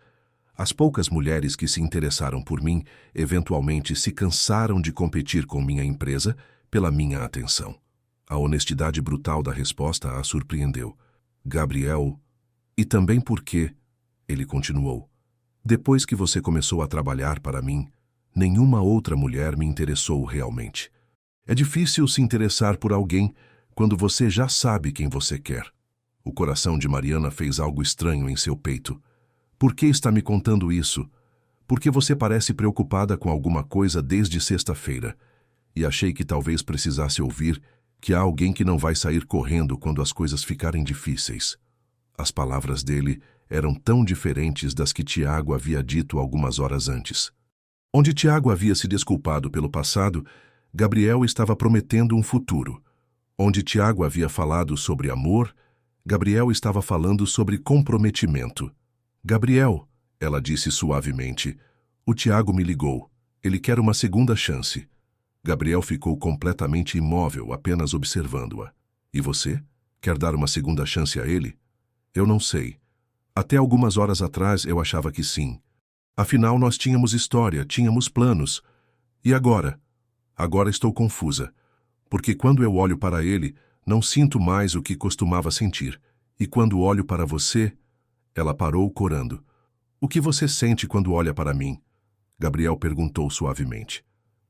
As poucas mulheres que se interessaram por mim eventualmente se cansaram de competir com minha empresa pela minha atenção. A honestidade brutal da resposta a surpreendeu. Gabriel, e também porque, ele continuou, depois que você começou a trabalhar para mim, nenhuma outra mulher me interessou realmente. É difícil se interessar por alguém quando você já sabe quem você quer. O coração de Mariana fez algo estranho em seu peito. Por que está me contando isso? Porque você parece preocupada com alguma coisa desde sexta-feira. E achei que talvez precisasse ouvir que há alguém que não vai sair correndo quando as coisas ficarem difíceis. As palavras dele eram tão diferentes das que Tiago havia dito algumas horas antes. Onde Tiago havia se desculpado pelo passado, Gabriel estava prometendo um futuro. Onde Tiago havia falado sobre amor, Gabriel estava falando sobre comprometimento. Gabriel, ela disse suavemente, o Tiago me ligou. Ele quer uma segunda chance. Gabriel ficou completamente imóvel, apenas observando-a. E você? Quer dar uma segunda chance a ele? Eu não sei. Até algumas horas atrás eu achava que sim. Afinal, nós tínhamos história, tínhamos planos. E agora? Agora estou confusa. Porque quando eu olho para ele, não sinto mais o que costumava sentir. E quando olho para você... Ela parou corando. O que você sente quando olha para mim? Gabriel perguntou suavemente.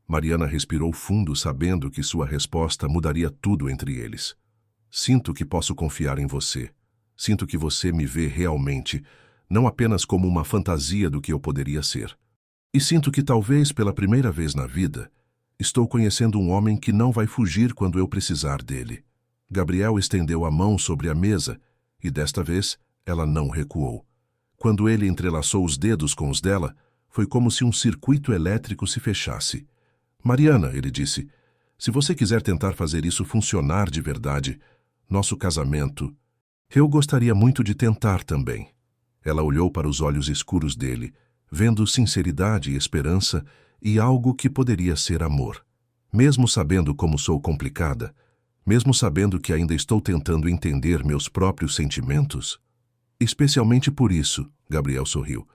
Mariana respirou fundo, sabendo que sua resposta mudaria tudo entre eles. Sinto que posso confiar em você. Sinto que você me vê realmente, não apenas como uma fantasia do que eu poderia ser. E sinto que talvez pela primeira vez na vida, estou conhecendo um homem que não vai fugir quando eu precisar dele. Gabriel estendeu a mão sobre a mesa e desta vez ela não recuou. Quando ele entrelaçou os dedos com os dela, foi como se um circuito elétrico se fechasse. Mariana, ele disse, se você quiser tentar fazer isso funcionar de verdade, nosso casamento... Eu gostaria muito de tentar também. Ela olhou para os olhos escuros dele, vendo sinceridade e esperança e algo que poderia ser amor. Mesmo sabendo como sou complicada, mesmo sabendo que ainda estou tentando entender meus próprios sentimentos, especialmente por isso, Gabriel sorriu.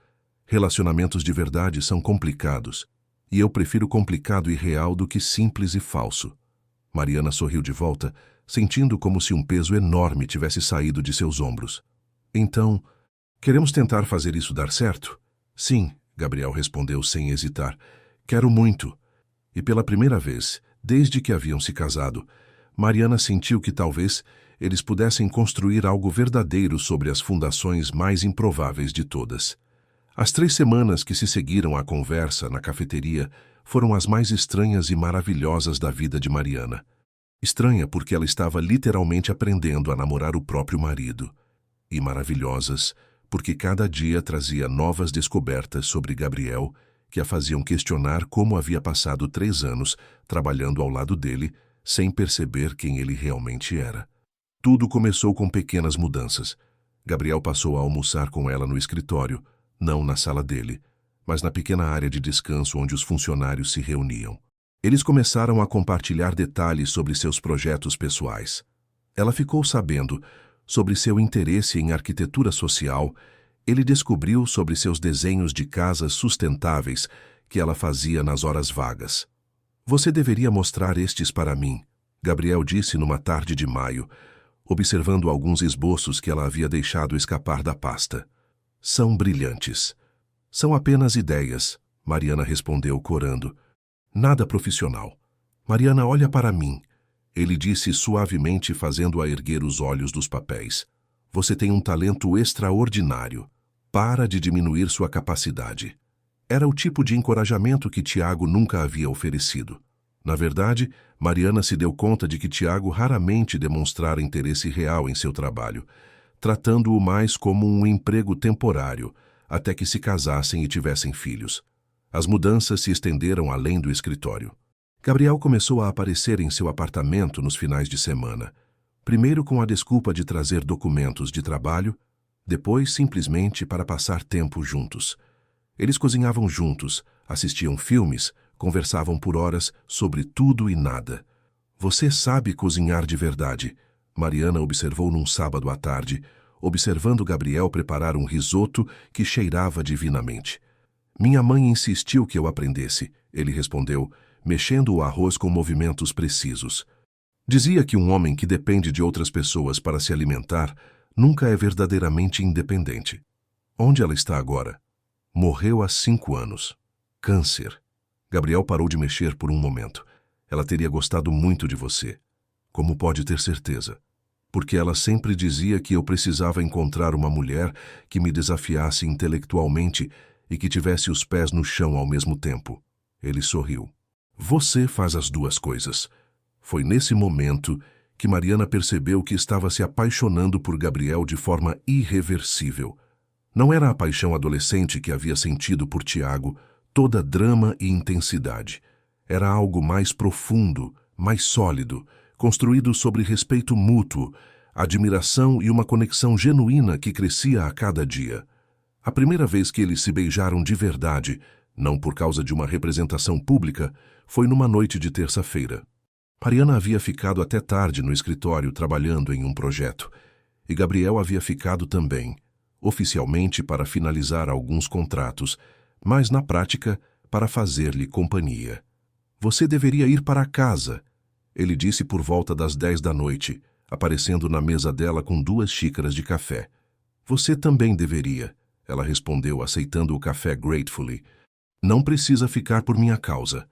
Relacionamentos de verdade são complicados. E eu prefiro complicado e real do que simples e falso. Mariana sorriu de volta, sentindo como se um peso enorme tivesse saído de seus ombros. Então, queremos tentar fazer isso dar certo? Sim, Gabriel respondeu sem hesitar. Quero muito. E pela primeira vez, desde que haviam se casado, Mariana sentiu que talvez eles pudessem construir algo verdadeiro sobre as fundações mais improváveis de todas. As 3 semanas que se seguiram à conversa na cafeteria foram as mais estranhas e maravilhosas da vida de Mariana. Estranha porque ela estava literalmente aprendendo a namorar o próprio marido. E maravilhosas porque cada dia trazia novas descobertas sobre Gabriel que a faziam questionar como havia passado 3 anos trabalhando ao lado dele sem perceber quem ele realmente era. Tudo começou com pequenas mudanças. Gabriel passou a almoçar com ela no escritório, não na sala dele, mas na pequena área de descanso onde os funcionários se reuniam. Eles começaram a compartilhar detalhes sobre seus projetos pessoais. Ela ficou sabendo sobre seu interesse em arquitetura social, ele descobriu sobre seus desenhos de casas sustentáveis que ela fazia nas horas vagas. Você deveria mostrar estes para mim, Gabriel disse numa tarde de maio, observando alguns esboços que ela havia deixado escapar da pasta. São brilhantes. São apenas ideias, Mariana respondeu corando. Nada profissional. Mariana, olha para mim. Ele disse suavemente, fazendo-a erguer os olhos dos papéis. Você tem um talento extraordinário. Para de diminuir sua capacidade. Era o tipo de encorajamento que Tiago nunca havia oferecido. Na verdade, Mariana se deu conta de que Tiago raramente demonstrara interesse real em seu trabalho, tratando-o mais como um emprego temporário, até que se casassem e tivessem filhos. As mudanças se estenderam além do escritório. Gabriel começou a aparecer em seu apartamento nos finais de semana, primeiro com a desculpa de trazer documentos de trabalho, depois simplesmente para passar tempo juntos. Eles cozinhavam juntos, assistiam filmes, conversavam por horas sobre tudo e nada. Você sabe cozinhar de verdade, Mariana observou num sábado à tarde, observando Gabriel preparar um risoto que cheirava divinamente. Minha mãe insistiu que eu aprendesse, ele respondeu, mexendo o arroz com movimentos precisos. Dizia que um homem que depende de outras pessoas para se alimentar nunca é verdadeiramente independente. Onde ela está agora? Morreu há 5 anos. Câncer. Gabriel parou de mexer por um momento. Ela teria gostado muito de você. Como pode ter certeza? Porque ela sempre dizia que eu precisava encontrar uma mulher que me desafiasse intelectualmente e que tivesse os pés no chão ao mesmo tempo. Ele sorriu. Você faz as 2 coisas. Foi nesse momento que Mariana percebeu que estava se apaixonando por Gabriel de forma irreversível. Não era a paixão adolescente que havia sentido por Tiago, toda drama e intensidade. Era algo mais profundo, mais sólido, construído sobre respeito mútuo, admiração e uma conexão genuína que crescia a cada dia. A primeira vez que eles se beijaram de verdade, não por causa de uma representação pública, foi numa noite de terça-feira. Mariana havia ficado até tarde no escritório trabalhando em um projeto, e Gabriel havia ficado também, oficialmente para finalizar alguns contratos, mas na prática para fazer-lhe companhia. Você deveria ir para casa, ele disse por volta das 10 da noite, aparecendo na mesa dela com 2 xícaras de café. Você também deveria, ela respondeu, aceitando o café gratefully. Não precisa ficar por minha causa.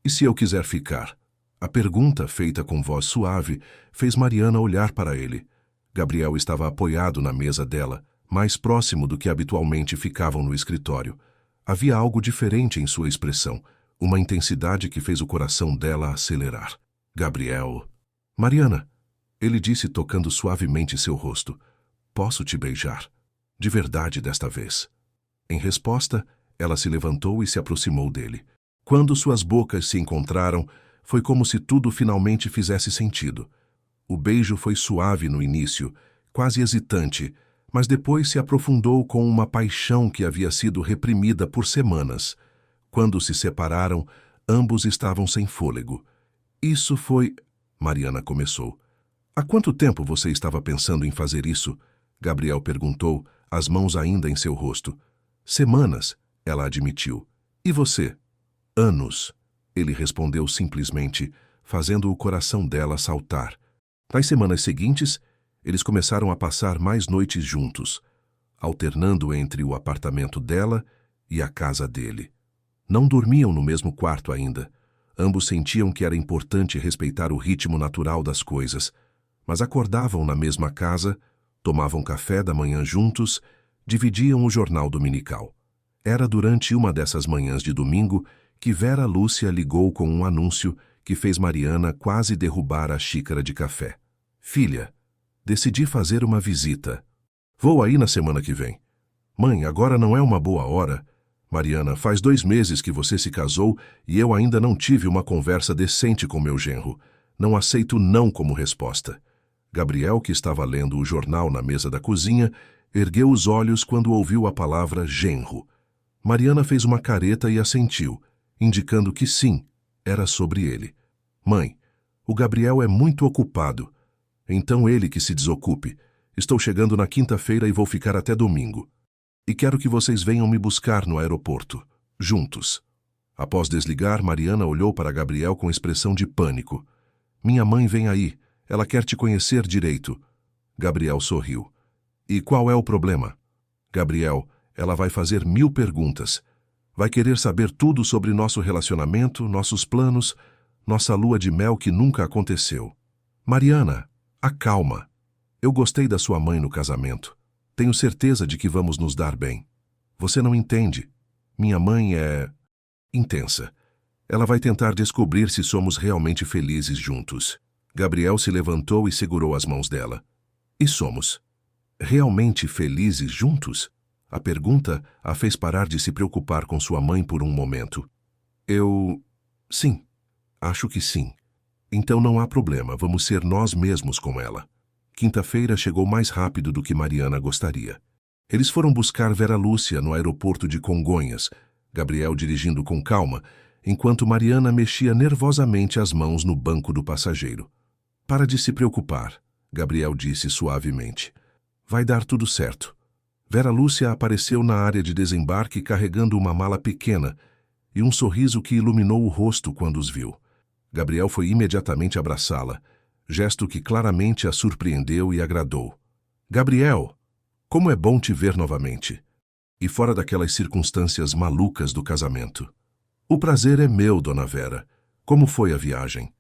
E se eu quiser ficar? A pergunta, feita com voz suave, fez Mariana olhar para ele. Gabriel estava apoiado na mesa dela, mais próximo do que habitualmente ficavam no escritório. Havia algo diferente em sua expressão, uma intensidade que fez o coração dela acelerar. Gabriel... Mariana, ele disse tocando suavemente seu rosto. Posso te beijar? De verdade desta vez. Em resposta, ela se levantou e se aproximou dele. Quando suas bocas se encontraram, foi como se tudo finalmente fizesse sentido. O beijo foi suave no início, quase hesitante, mas depois se aprofundou com uma paixão que havia sido reprimida por semanas. Quando se separaram, ambos estavam sem fôlego. Isso foi... Mariana começou. Há quanto tempo você estava pensando em fazer isso? Gabriel perguntou, as mãos ainda em seu rosto. Semanas, ela admitiu. E você? Anos, ele respondeu simplesmente, fazendo o coração dela saltar. Nas semanas seguintes, eles começaram a passar mais noites juntos, alternando entre o apartamento dela e a casa dele. Não dormiam no mesmo quarto ainda. Ambos sentiam que era importante respeitar o ritmo natural das coisas, mas acordavam na mesma casa, tomavam café da manhã juntos, dividiam o jornal dominical. Era durante uma dessas manhãs de domingo que Vera Lúcia ligou com um anúncio que fez Mariana quase derrubar a xícara de café. Filha, decidi fazer uma visita. Vou aí na semana que vem. Mãe, agora não é uma boa hora. Mariana, faz 2 meses que você se casou e eu ainda não tive uma conversa decente com meu genro. Não aceito não como resposta. Gabriel, que estava lendo o jornal na mesa da cozinha, ergueu os olhos quando ouviu a palavra genro. Mariana fez uma careta e assentiu, indicando que sim, era sobre ele. Mãe, o Gabriel é muito ocupado. Então ele que se desocupe. Estou chegando na quinta-feira e vou ficar até domingo. E quero que vocês venham me buscar no aeroporto, juntos. Após desligar, Mariana olhou para Gabriel com expressão de pânico. Minha mãe vem aí. Ela quer te conhecer direito. Gabriel sorriu. E qual é o problema? Gabriel, ela vai fazer 1000 perguntas. Vai querer saber tudo sobre nosso relacionamento, nossos planos, nossa lua de mel que nunca aconteceu. Mariana, acalma. Eu gostei da sua mãe no casamento. Tenho certeza de que vamos nos dar bem. Você não entende. Minha mãe é... intensa. Ela vai tentar descobrir se somos realmente felizes juntos. Gabriel se levantou e segurou as mãos dela. E somos realmente felizes juntos? A pergunta a fez parar de se preocupar com sua mãe por um momento. Sim, acho que sim. Então não há problema, vamos ser nós mesmos com ela. Quinta-feira chegou mais rápido do que Mariana gostaria. Eles foram buscar Vera Lúcia no aeroporto de Congonhas, Gabriel dirigindo com calma, enquanto Mariana mexia nervosamente as mãos no banco do passageiro. Para de se preocupar, Gabriel disse suavemente. Vai dar tudo certo. Vera Lúcia apareceu na área de desembarque carregando uma mala pequena e um sorriso que iluminou o rosto quando os viu. Gabriel foi imediatamente abraçá-la, gesto que claramente a surpreendeu e agradou. Gabriel, como é bom te ver novamente. E fora daquelas circunstâncias malucas do casamento. O prazer é meu, dona Vera. Como foi a viagem?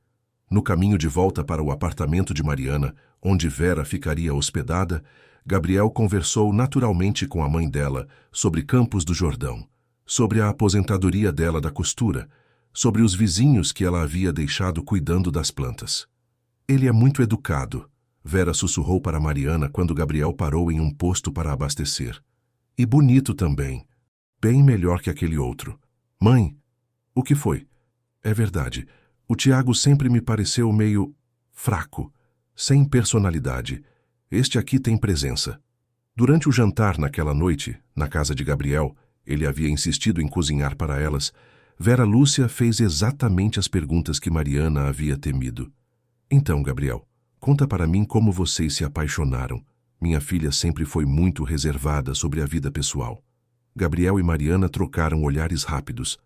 No caminho de volta para o apartamento de Mariana, onde Vera ficaria hospedada, Gabriel conversou naturalmente com a mãe dela sobre Campos do Jordão, sobre a aposentadoria dela da costura, sobre os vizinhos que ela havia deixado cuidando das plantas. Ele é muito educado, Vera sussurrou para Mariana quando Gabriel parou em um posto para abastecer. E bonito também, bem melhor que aquele outro. Mãe, o que foi? É verdade. O Tiago sempre me pareceu meio fraco, sem personalidade. Este aqui tem presença. Durante o jantar naquela noite, na casa de Gabriel, ele havia insistido em cozinhar para elas. Vera Lúcia fez exatamente as perguntas que Mariana havia temido. Então, Gabriel, conta para mim como vocês se apaixonaram. Minha filha sempre foi muito reservada sobre a vida pessoal. Gabriel e Mariana trocaram olhares rápidos.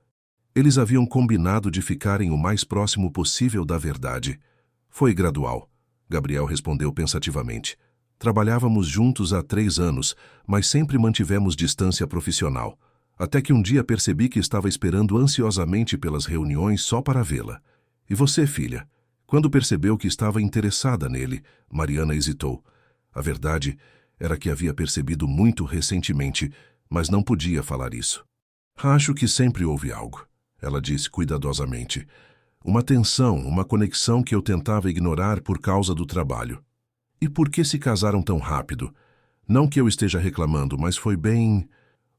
Eles haviam combinado de ficarem o mais próximo possível da verdade. Foi gradual. Gabriel respondeu pensativamente. Trabalhávamos juntos há 3 anos, mas sempre mantivemos distância profissional. Até que um dia percebi que estava esperando ansiosamente pelas reuniões só para vê-la. E você, filha? Quando percebeu que estava interessada nele, Mariana hesitou. A verdade era que havia percebido muito recentemente, mas não podia falar isso. Acho que sempre houve algo, ela disse cuidadosamente. Uma tensão, uma conexão que eu tentava ignorar por causa do trabalho. E por que se casaram tão rápido? Não que eu esteja reclamando, mas foi bem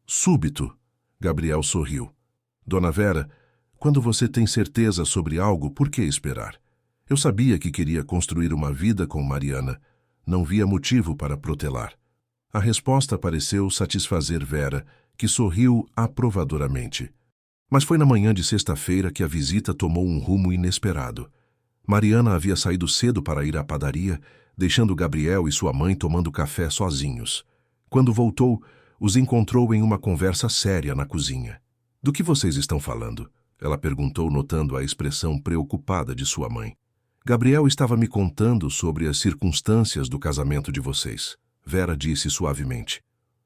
súbito. Gabriel sorriu. Dona Vera, quando você tem certeza sobre algo, por que esperar? Eu sabia que queria construir uma vida com Mariana. Não via motivo para protelar. A resposta pareceu satisfazer Vera, que sorriu aprovadoramente. Mas foi na manhã de sexta-feira que a visita tomou um rumo inesperado. Mariana havia saído cedo para ir à padaria, deixando Gabriel e sua mãe tomando café sozinhos. Quando voltou, os encontrou em uma conversa séria na cozinha. Do que vocês estão falando? Ela perguntou, notando a expressão preocupada de sua mãe. Gabriel estava me contando sobre as circunstâncias do casamento de vocês. Vera disse suavemente.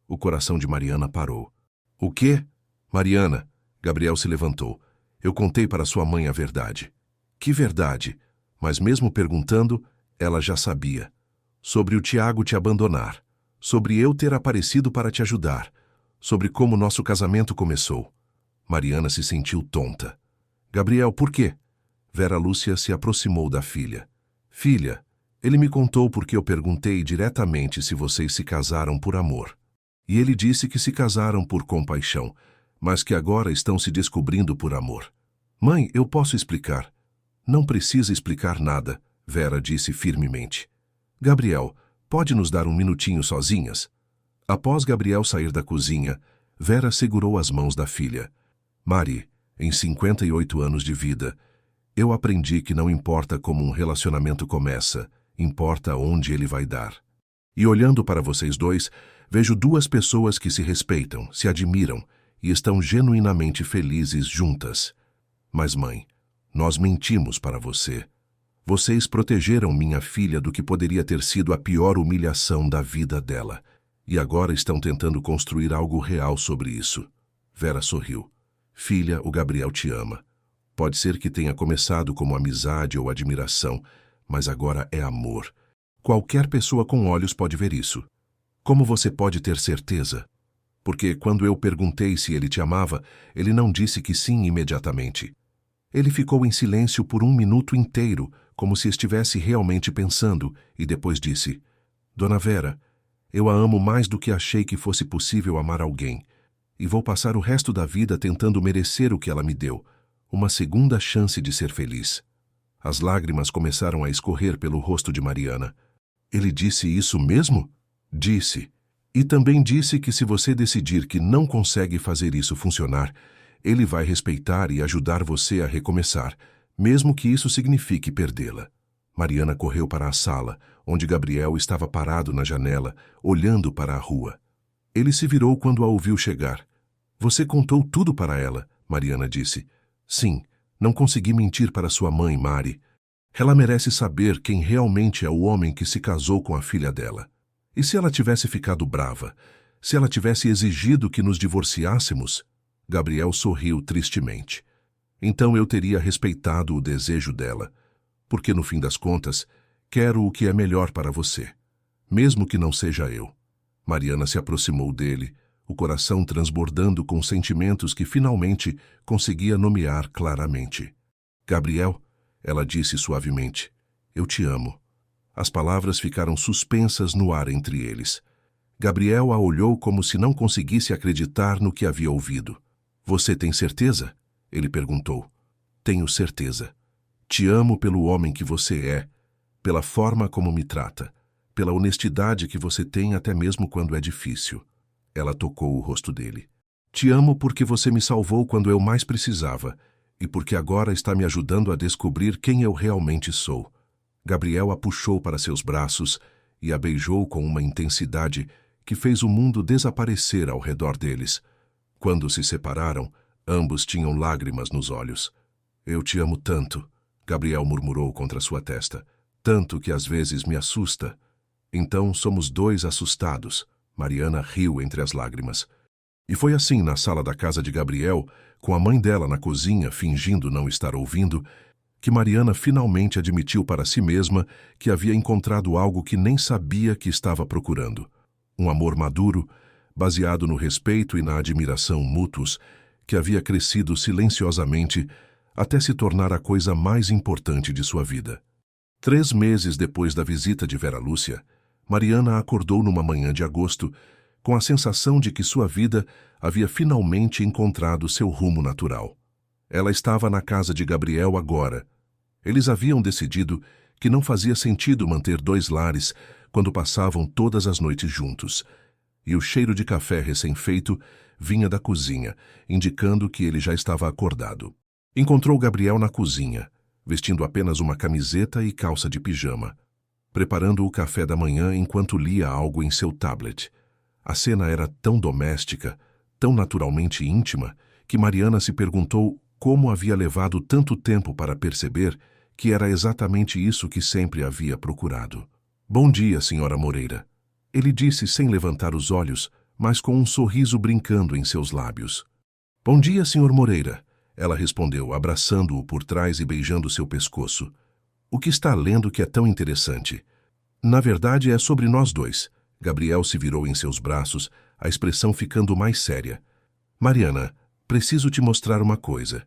O coração de Mariana parou. O quê? Mariana, Gabriel se levantou. Eu contei para sua mãe a verdade. Que verdade? Mas mesmo perguntando, ela já sabia. Sobre o Tiago te abandonar. Sobre eu ter aparecido para te ajudar. Sobre como nosso casamento começou. Mariana se sentiu tonta. Gabriel, por quê? Vera Lúcia se aproximou da filha. Filha, ele me contou porque eu perguntei diretamente se vocês se casaram por amor. E ele disse que se casaram por compaixão, mas que agora estão se descobrindo por amor. Mãe, eu posso explicar. Não precisa explicar nada, Vera disse firmemente. Gabriel, pode nos dar um minutinho sozinhas? Após Gabriel sair da cozinha, Vera segurou as mãos da filha. Mari, em 58 anos de vida, eu aprendi que não importa como um relacionamento começa, importa onde ele vai dar. E olhando para vocês dois, vejo 2 pessoas que se respeitam, se admiram e estão genuinamente felizes juntas. Mas, mãe, nós mentimos para você. Vocês protegeram minha filha do que poderia ter sido a pior humilhação da vida dela. E agora estão tentando construir algo real sobre isso. Vera sorriu. Filha, o Gabriel te ama. Pode ser que tenha começado como amizade ou admiração, mas agora é amor. Qualquer pessoa com olhos pode ver isso. Como você pode ter certeza? Porque quando eu perguntei se ele te amava, ele não disse que sim imediatamente. Ele ficou em silêncio por 1 minuto inteiro, como se estivesse realmente pensando, e depois disse, Dona Vera, eu a amo mais do que achei que fosse possível amar alguém, e vou passar o resto da vida tentando merecer o que ela me deu, uma segunda chance de ser feliz. As lágrimas começaram a escorrer pelo rosto de Mariana. Ele disse isso mesmo? Disse. E também disse que se você decidir que não consegue fazer isso funcionar, ele vai respeitar e ajudar você a recomeçar, mesmo que isso signifique perdê-la. Mariana correu para a sala, onde Gabriel estava parado na janela, olhando para a rua. Ele se virou quando a ouviu chegar. Você contou tudo para ela, Mariana disse. Sim, não consegui mentir para sua mãe, Mari. Ela merece saber quem realmente é o homem que se casou com a filha dela. E se ela tivesse ficado brava? Se ela tivesse exigido que nos divorciássemos? Gabriel sorriu tristemente. Então eu teria respeitado o desejo dela, porque no fim das contas, quero o que é melhor para você, mesmo que não seja eu. Mariana se aproximou dele, o coração transbordando com sentimentos que finalmente conseguia nomear claramente. Gabriel, ela disse suavemente, eu te amo. As palavras ficaram suspensas no ar entre eles. Gabriel a olhou como se não conseguisse acreditar no que havia ouvido. Você tem certeza? Ele perguntou. Tenho certeza. Te amo pelo homem que você é, pela forma como me trata, pela honestidade que você tem até mesmo quando é difícil. Ela tocou o rosto dele. Te amo porque você me salvou quando eu mais precisava e porque agora está me ajudando a descobrir quem eu realmente sou. Gabriel a puxou para seus braços e a beijou com uma intensidade que fez o mundo desaparecer ao redor deles. Quando se separaram, ambos tinham lágrimas nos olhos. Eu te amo tanto, Gabriel murmurou contra sua testa. Tanto que às vezes me assusta. Então somos dois assustados. Mariana riu entre as lágrimas. E foi assim na sala da casa de Gabriel, com a mãe dela na cozinha fingindo não estar ouvindo, que Mariana finalmente admitiu para si mesma que havia encontrado algo que nem sabia que estava procurando. Um amor maduro, baseado no respeito e na admiração mútuos, que havia crescido silenciosamente até se tornar a coisa mais importante de sua vida. 3 meses depois da visita de Vera Lúcia, Mariana acordou numa manhã de agosto com a sensação de que sua vida havia finalmente encontrado seu rumo natural. Ela estava na casa de Gabriel agora. Eles haviam decidido que não fazia sentido manter 2 lares quando passavam todas as noites juntos, e o cheiro de café recém-feito vinha da cozinha, indicando que ele já estava acordado. Encontrou Gabriel na cozinha, vestindo apenas uma camiseta e calça de pijama, preparando o café da manhã enquanto lia algo em seu tablet. A cena era tão doméstica, tão naturalmente íntima, que Mariana se perguntou como havia levado tanto tempo para perceber que era exatamente isso que sempre havia procurado. Bom dia, senhora Moreira. Ele disse sem levantar os olhos, mas com um sorriso brincando em seus lábios. Bom dia, senhor Moreira. Ela respondeu, abraçando-o por trás e beijando seu pescoço. O que está lendo que é tão interessante? Na verdade, é sobre nós dois. Gabriel se virou em seus braços, a expressão ficando mais séria. Mariana, preciso te mostrar uma coisa.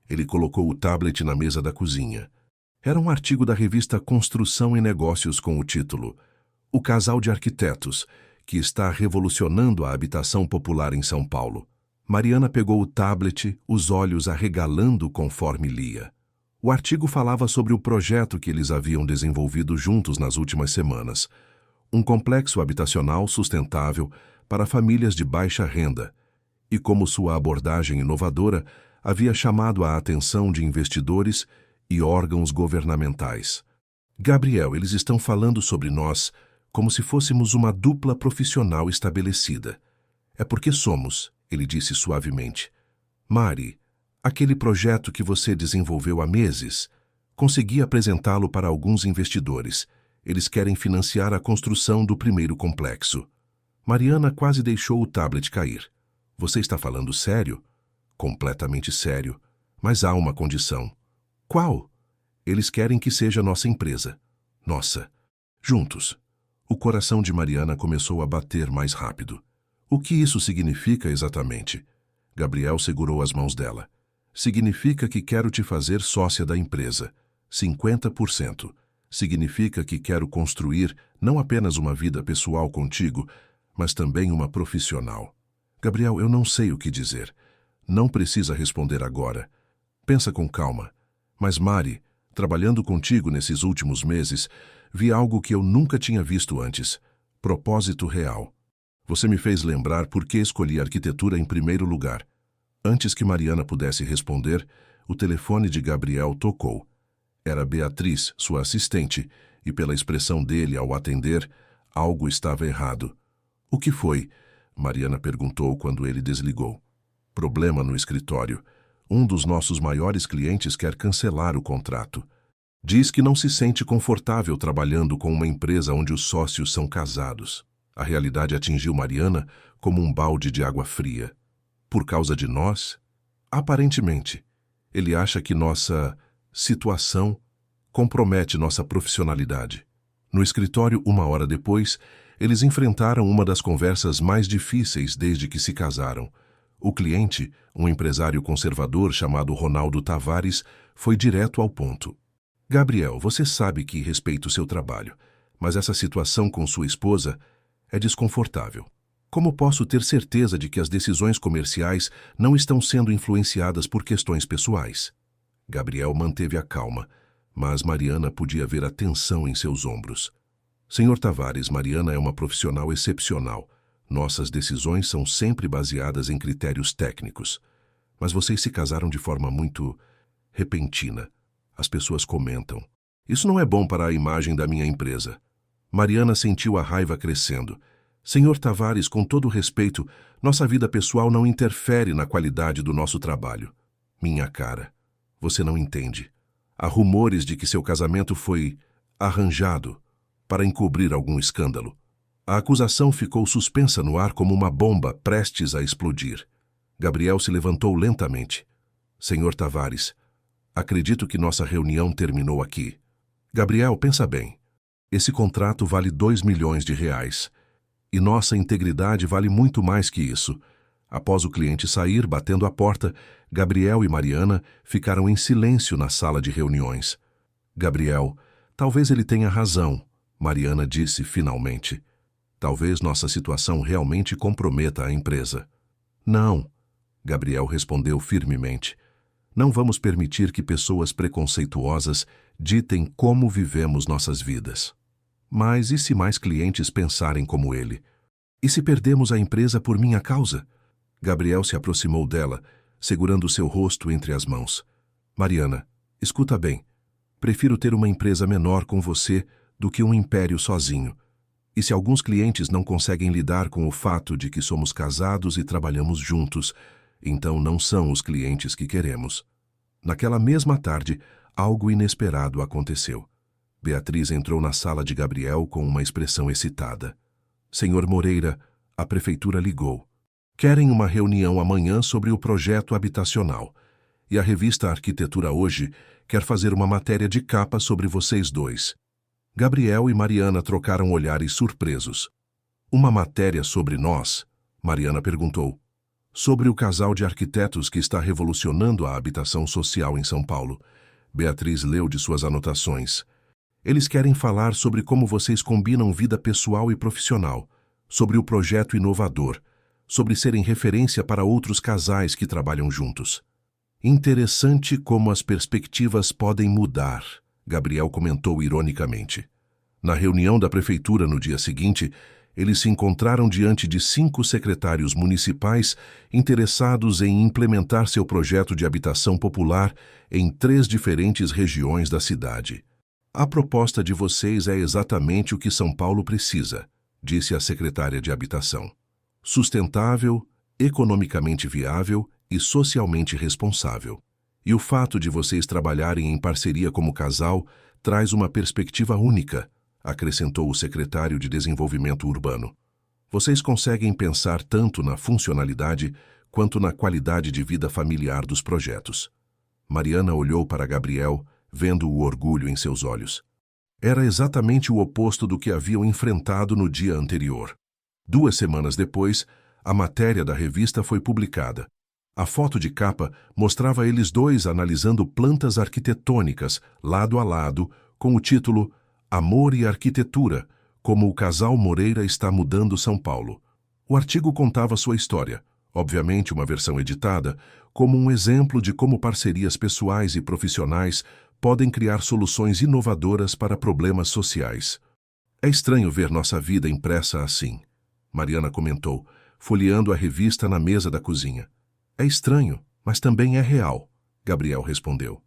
Ele colocou o tablet na mesa da cozinha. Era um artigo da revista Construção e Negócios com o título O Casal de Arquitetos, que está revolucionando a habitação popular em São Paulo. Mariana pegou o tablet, os olhos arregalando conforme lia. O artigo falava sobre o projeto que eles haviam desenvolvido juntos nas últimas semanas. Um complexo habitacional sustentável para famílias de baixa renda, e como sua abordagem inovadora havia chamado a atenção de investidores e órgãos governamentais. Gabriel, eles estão falando sobre nós como se fôssemos uma dupla profissional estabelecida. É porque somos, ele disse suavemente. Mari, aquele projeto que você desenvolveu há meses, consegui apresentá-lo para alguns investidores. Eles querem financiar a construção do primeiro complexo. Mariana quase deixou o tablet cair. Você está falando sério? Completamente sério. Mas há uma condição. Qual? Eles querem que seja nossa empresa. Nossa. Juntos. O coração de Mariana começou a bater mais rápido. O que isso significa exatamente? Gabriel segurou as mãos dela. Significa que quero te fazer sócia da empresa. 50%. Significa que quero construir não apenas uma vida pessoal contigo, mas também uma profissional. Gabriel, eu não sei o que dizer. Não precisa responder agora. Pensa com calma. Mas Mari, trabalhando contigo nesses últimos meses, vi algo que eu nunca tinha visto antes. Propósito real. Você me fez lembrar por que escolhi arquitetura em primeiro lugar. Antes que Mariana pudesse responder, o telefone de Gabriel tocou. Era Beatriz, sua assistente, e pela expressão dele ao atender, algo estava errado. O que foi? Mariana perguntou quando ele desligou. Problema no escritório. Um dos nossos maiores clientes quer cancelar o contrato. Diz que não se sente confortável trabalhando com uma empresa onde os sócios são casados. A realidade atingiu Mariana como um balde de água fria. Por causa de nós? Aparentemente. Ele acha que nossa situação compromete nossa profissionalidade. No escritório, 1 hora depois, eles enfrentaram uma das conversas mais difíceis desde que se casaram. O cliente, um empresário conservador chamado Ronaldo Tavares, foi direto ao ponto. Gabriel, você sabe que respeito seu trabalho, mas essa situação com sua esposa é desconfortável. Como posso ter certeza de que as decisões comerciais não estão sendo influenciadas por questões pessoais? Gabriel manteve a calma, mas Mariana podia ver a tensão em seus ombros. Senhor Tavares, Mariana é uma profissional excepcional. Nossas decisões são sempre baseadas em critérios técnicos. Mas vocês se casaram de forma muito repentina. As pessoas comentam. Isso não é bom para a imagem da minha empresa. Mariana sentiu a raiva crescendo. Senhor Tavares, com todo respeito, nossa vida pessoal não interfere na qualidade do nosso trabalho. Minha cara, você não entende. Há rumores de que seu casamento foi arranjado para encobrir algum escândalo. A acusação ficou suspensa no ar como uma bomba prestes a explodir. Gabriel se levantou lentamente. Senhor Tavares, acredito que nossa reunião terminou aqui. Gabriel, pensa bem. Esse contrato vale 2 milhões de reais. E nossa integridade vale muito mais que isso. Após o cliente sair, batendo a porta, Gabriel e Mariana ficaram em silêncio na sala de reuniões. Gabriel, talvez ele tenha razão, Mariana disse finalmente. Talvez nossa situação realmente comprometa a empresa. Não, Gabriel respondeu firmemente. Não vamos permitir que pessoas preconceituosas ditem como vivemos nossas vidas. Mas e se mais clientes pensarem como ele? E se perdemos a empresa por minha causa? Gabriel se aproximou dela, segurando seu rosto entre as mãos. Mariana, escuta bem. Prefiro ter uma empresa menor com você do que um império sozinho. E se alguns clientes não conseguem lidar com o fato de que somos casados e trabalhamos juntos, então não são os clientes que queremos. Naquela mesma tarde, algo inesperado aconteceu. Beatriz entrou na sala de Gabriel com uma expressão excitada. Senhor Moreira, a prefeitura ligou. Querem uma reunião amanhã sobre o projeto habitacional. E a revista Arquitetura Hoje quer fazer uma matéria de capa sobre vocês dois. Gabriel e Mariana trocaram olhares surpresos. Uma matéria sobre nós? Mariana perguntou. Sobre o casal de arquitetos que está revolucionando a habitação social em São Paulo. Beatriz leu de suas anotações. Eles querem falar sobre como vocês combinam vida pessoal e profissional, sobre o projeto inovador, sobre serem referência para outros casais que trabalham juntos. Interessante como as perspectivas podem mudar, Gabriel comentou ironicamente. Na reunião da prefeitura no dia seguinte, eles se encontraram diante de 5 secretários municipais interessados em implementar seu projeto de habitação popular em 3 diferentes regiões da cidade. A proposta de vocês é exatamente o que São Paulo precisa, disse a secretária de Habitação. Sustentável, economicamente viável e socialmente responsável. E o fato de vocês trabalharem em parceria como casal traz uma perspectiva única, acrescentou o secretário de Desenvolvimento Urbano. Vocês conseguem pensar tanto na funcionalidade quanto na qualidade de vida familiar dos projetos. Mariana olhou para Gabriel, vendo o orgulho em seus olhos. Era exatamente o oposto do que haviam enfrentado no dia anterior. 2 semanas depois, a matéria da revista foi publicada. A foto de capa mostrava eles dois analisando plantas arquitetônicas, lado a lado, com o título Amor e Arquitetura, como o casal Moreira está mudando São Paulo. O artigo contava sua história, obviamente uma versão editada, como um exemplo de como parcerias pessoais e profissionais podem criar soluções inovadoras para problemas sociais. É estranho ver nossa vida impressa assim, Mariana comentou, folheando a revista na mesa da cozinha. É estranho, mas também é real, Gabriel respondeu.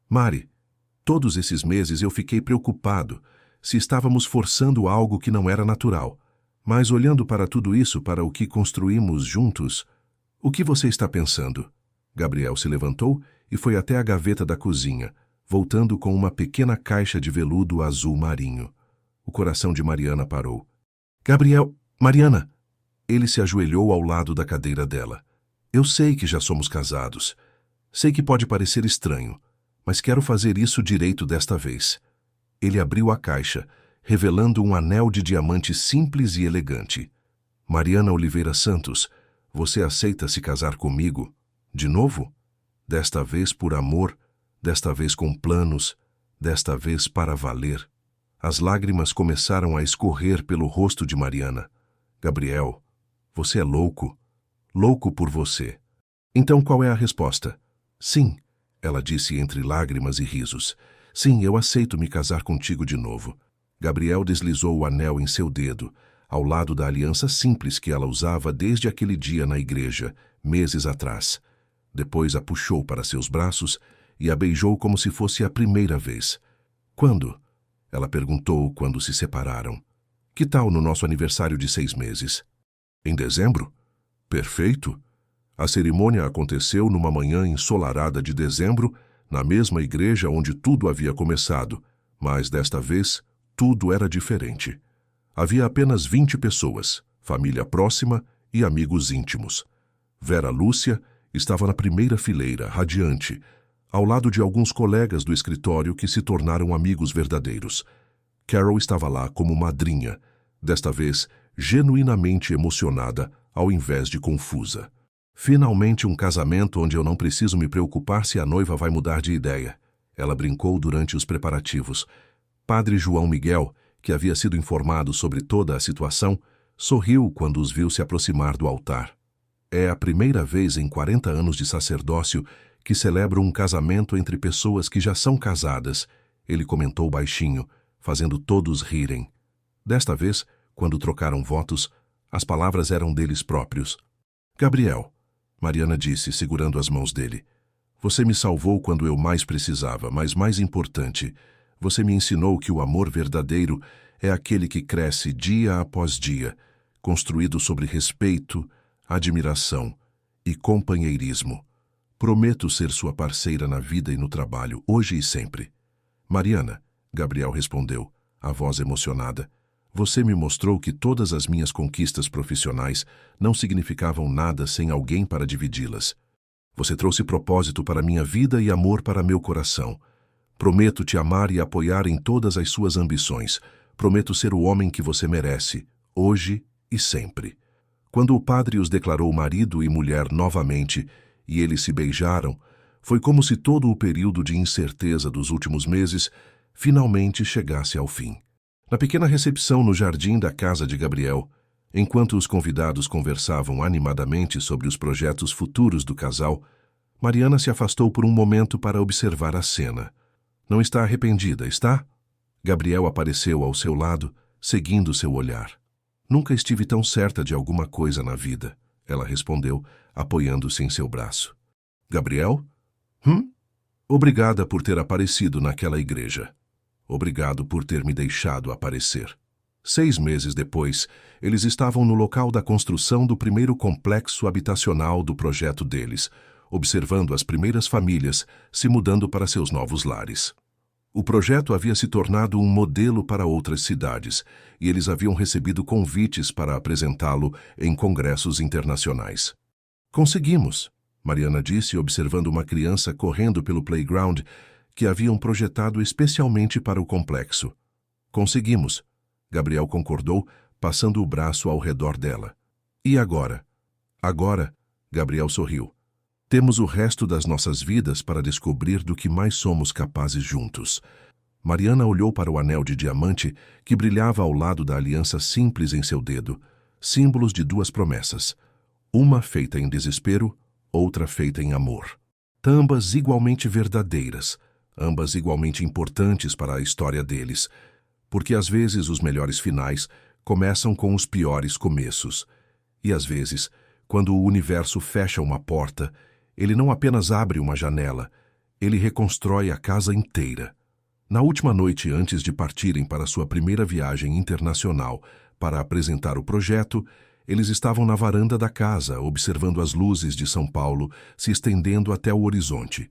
Mari, todos esses meses eu fiquei preocupado se estávamos forçando algo que não era natural. Mas olhando para tudo isso, para o que construímos juntos, o que você está pensando? Gabriel se levantou e foi até a gaveta da cozinha, voltando com uma pequena caixa de veludo azul marinho. O coração de Mariana parou. Gabriel, Mariana! Ele se ajoelhou ao lado da cadeira dela. Eu sei que já somos casados. Sei que pode parecer estranho, mas quero fazer isso direito desta vez. Ele abriu a caixa, revelando um anel de diamante simples e elegante. Mariana Oliveira Santos, você aceita se casar comigo? De novo? Desta vez por amor, desta vez com planos, desta vez para valer. As lágrimas começaram a escorrer pelo rosto de Mariana. Gabriel, você é louco. Louco por você. Então qual é a resposta? Sim, Ela disse entre lágrimas e risos. Sim, eu aceito me casar contigo de novo. Gabriel deslizou o anel em seu dedo, ao lado da aliança simples que ela usava desde aquele dia na igreja, meses atrás. Depois a puxou para seus braços e a beijou como se fosse a primeira vez. Quando? Ela perguntou quando se separaram. Que tal no nosso aniversário de 6 meses? Em dezembro? Perfeito. A cerimônia aconteceu numa manhã ensolarada de dezembro, na mesma igreja onde tudo havia começado, mas desta vez tudo era diferente. Havia apenas 20 pessoas, família próxima e amigos íntimos. Vera Lúcia estava na primeira fileira, radiante, ao lado de alguns colegas do escritório que se tornaram amigos verdadeiros. Carol estava lá como madrinha, desta vez genuinamente emocionada, ao invés de confusa. Finalmente um casamento onde eu não preciso me preocupar se a noiva vai mudar de ideia. Ela brincou durante os preparativos. Padre João Miguel, que havia sido informado sobre toda a situação, sorriu quando os viu se aproximar do altar. É a primeira vez em 40 anos de sacerdócio que celebro um casamento entre pessoas que já são casadas, ele comentou baixinho, fazendo todos rirem. Desta vez, quando trocaram votos, as palavras eram deles próprios. Gabriel, Mariana disse, segurando as mãos dele. Você me salvou quando eu mais precisava, mas mais importante, você me ensinou que o amor verdadeiro é aquele que cresce dia após dia, construído sobre respeito, admiração e companheirismo. Prometo ser sua parceira na vida e no trabalho, hoje e sempre. Mariana, Gabriel respondeu, a voz emocionada, você me mostrou que todas as minhas conquistas profissionais não significavam nada sem alguém para dividi-las. Você trouxe propósito para minha vida e amor para meu coração. Prometo te amar e apoiar em todas as suas ambições. Prometo ser o homem que você merece, hoje e sempre. Quando o padre os declarou marido e mulher novamente, e eles se beijaram, foi como se todo o período de incerteza dos últimos meses finalmente chegasse ao fim. Na pequena recepção no jardim da casa de Gabriel, enquanto os convidados conversavam animadamente sobre os projetos futuros do casal, Mariana se afastou por um momento para observar a cena. Não está arrependida, está? Gabriel apareceu ao seu lado, seguindo seu olhar. Nunca estive tão certa de alguma coisa na vida, ela respondeu, apoiando-se em seu braço. Gabriel? Obrigada por ter aparecido naquela igreja. Obrigado por ter me deixado aparecer. 6 meses depois, eles estavam no local da construção do primeiro complexo habitacional do projeto deles, observando as primeiras famílias se mudando para seus novos lares. O projeto havia se tornado um modelo para outras cidades, e eles haviam recebido convites para apresentá-lo em congressos internacionais. Conseguimos, Mariana disse, observando uma criança correndo pelo playground que haviam projetado especialmente para o complexo. Conseguimos, Gabriel concordou, passando o braço ao redor dela. E agora? Agora, Gabriel sorriu. Temos o resto das nossas vidas para descobrir do que mais somos capazes juntos. Mariana olhou para o anel de diamante que brilhava ao lado da aliança simples em seu dedo, símbolos de 2 promessas, uma feita em desespero, outra feita em amor. Ambas igualmente verdadeiras, ambas igualmente importantes para a história deles, porque às vezes os melhores finais começam com os piores começos. E às vezes, quando o universo fecha uma porta, ele não apenas abre uma janela, ele reconstrói a casa inteira. Na última noite antes de partirem para sua primeira viagem internacional para apresentar o projeto, eles estavam na varanda da casa, observando as luzes de São Paulo se estendendo até o horizonte.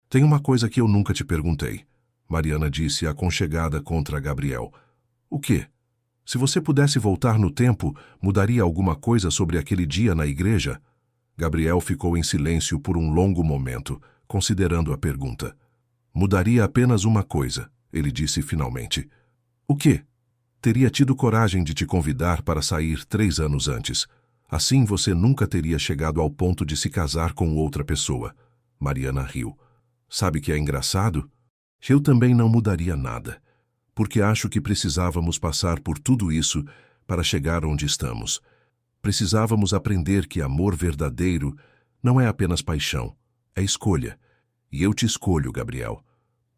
Tem uma coisa que eu nunca te perguntei, Mariana disse aconchegada contra Gabriel. O quê? Se você pudesse voltar no tempo, mudaria alguma coisa sobre aquele dia na igreja? Gabriel ficou em silêncio por um longo momento, considerando a pergunta. Mudaria apenas uma coisa, ele disse finalmente. O quê? Teria tido coragem de te convidar para sair 3 anos antes. Assim você nunca teria chegado ao ponto de se casar com outra pessoa. Mariana riu. Sabe que é engraçado? Eu também não mudaria nada, porque acho que precisávamos passar por tudo isso para chegar onde estamos. Precisávamos aprender que amor verdadeiro não é apenas paixão, é escolha. E eu te escolho, Gabriel.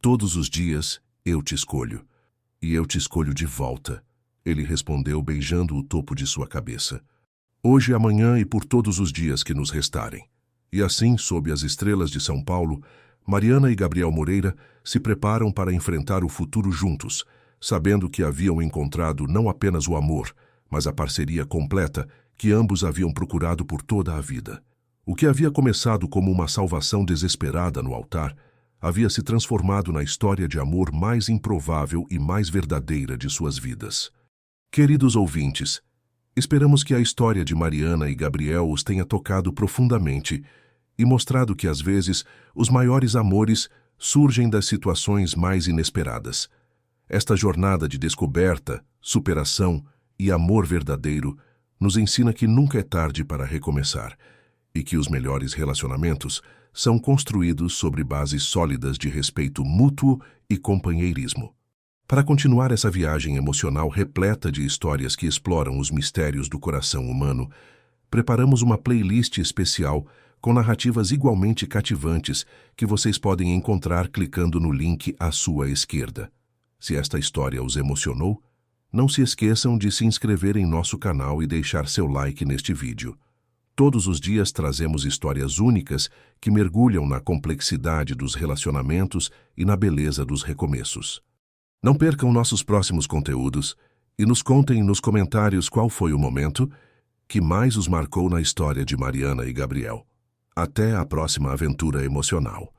Todos os dias eu te escolho. E eu te escolho de volta, ele respondeu beijando o topo de sua cabeça. Hoje, amanhã e por todos os dias que nos restarem. E assim, sob as estrelas de São Paulo, Mariana e Gabriel Moreira se preparam para enfrentar o futuro juntos, sabendo que haviam encontrado não apenas o amor, mas a parceria completa que ambos haviam procurado por toda a vida. O que havia começado como uma salvação desesperada no altar havia se transformado na história de amor mais improvável e mais verdadeira de suas vidas. Queridos ouvintes, esperamos que a história de Mariana e Gabriel os tenha tocado profundamente e mostrado que, às vezes, os maiores amores surgem das situações mais inesperadas. Esta jornada de descoberta, superação e amor verdadeiro nos ensina que nunca é tarde para recomeçar e que os melhores relacionamentos são construídos sobre bases sólidas de respeito mútuo e companheirismo. Para continuar essa viagem emocional repleta de histórias que exploram os mistérios do coração humano, preparamos uma playlist especial com narrativas igualmente cativantes que vocês podem encontrar clicando no link à sua esquerda. Se esta história os emocionou, não se esqueçam de se inscrever em nosso canal e deixar seu like neste vídeo. Todos os dias trazemos histórias únicas que mergulham na complexidade dos relacionamentos e na beleza dos recomeços. Não percam nossos próximos conteúdos e nos contem nos comentários qual foi o momento que mais os marcou na história de Mariana e Gabriel. Até a próxima aventura emocional.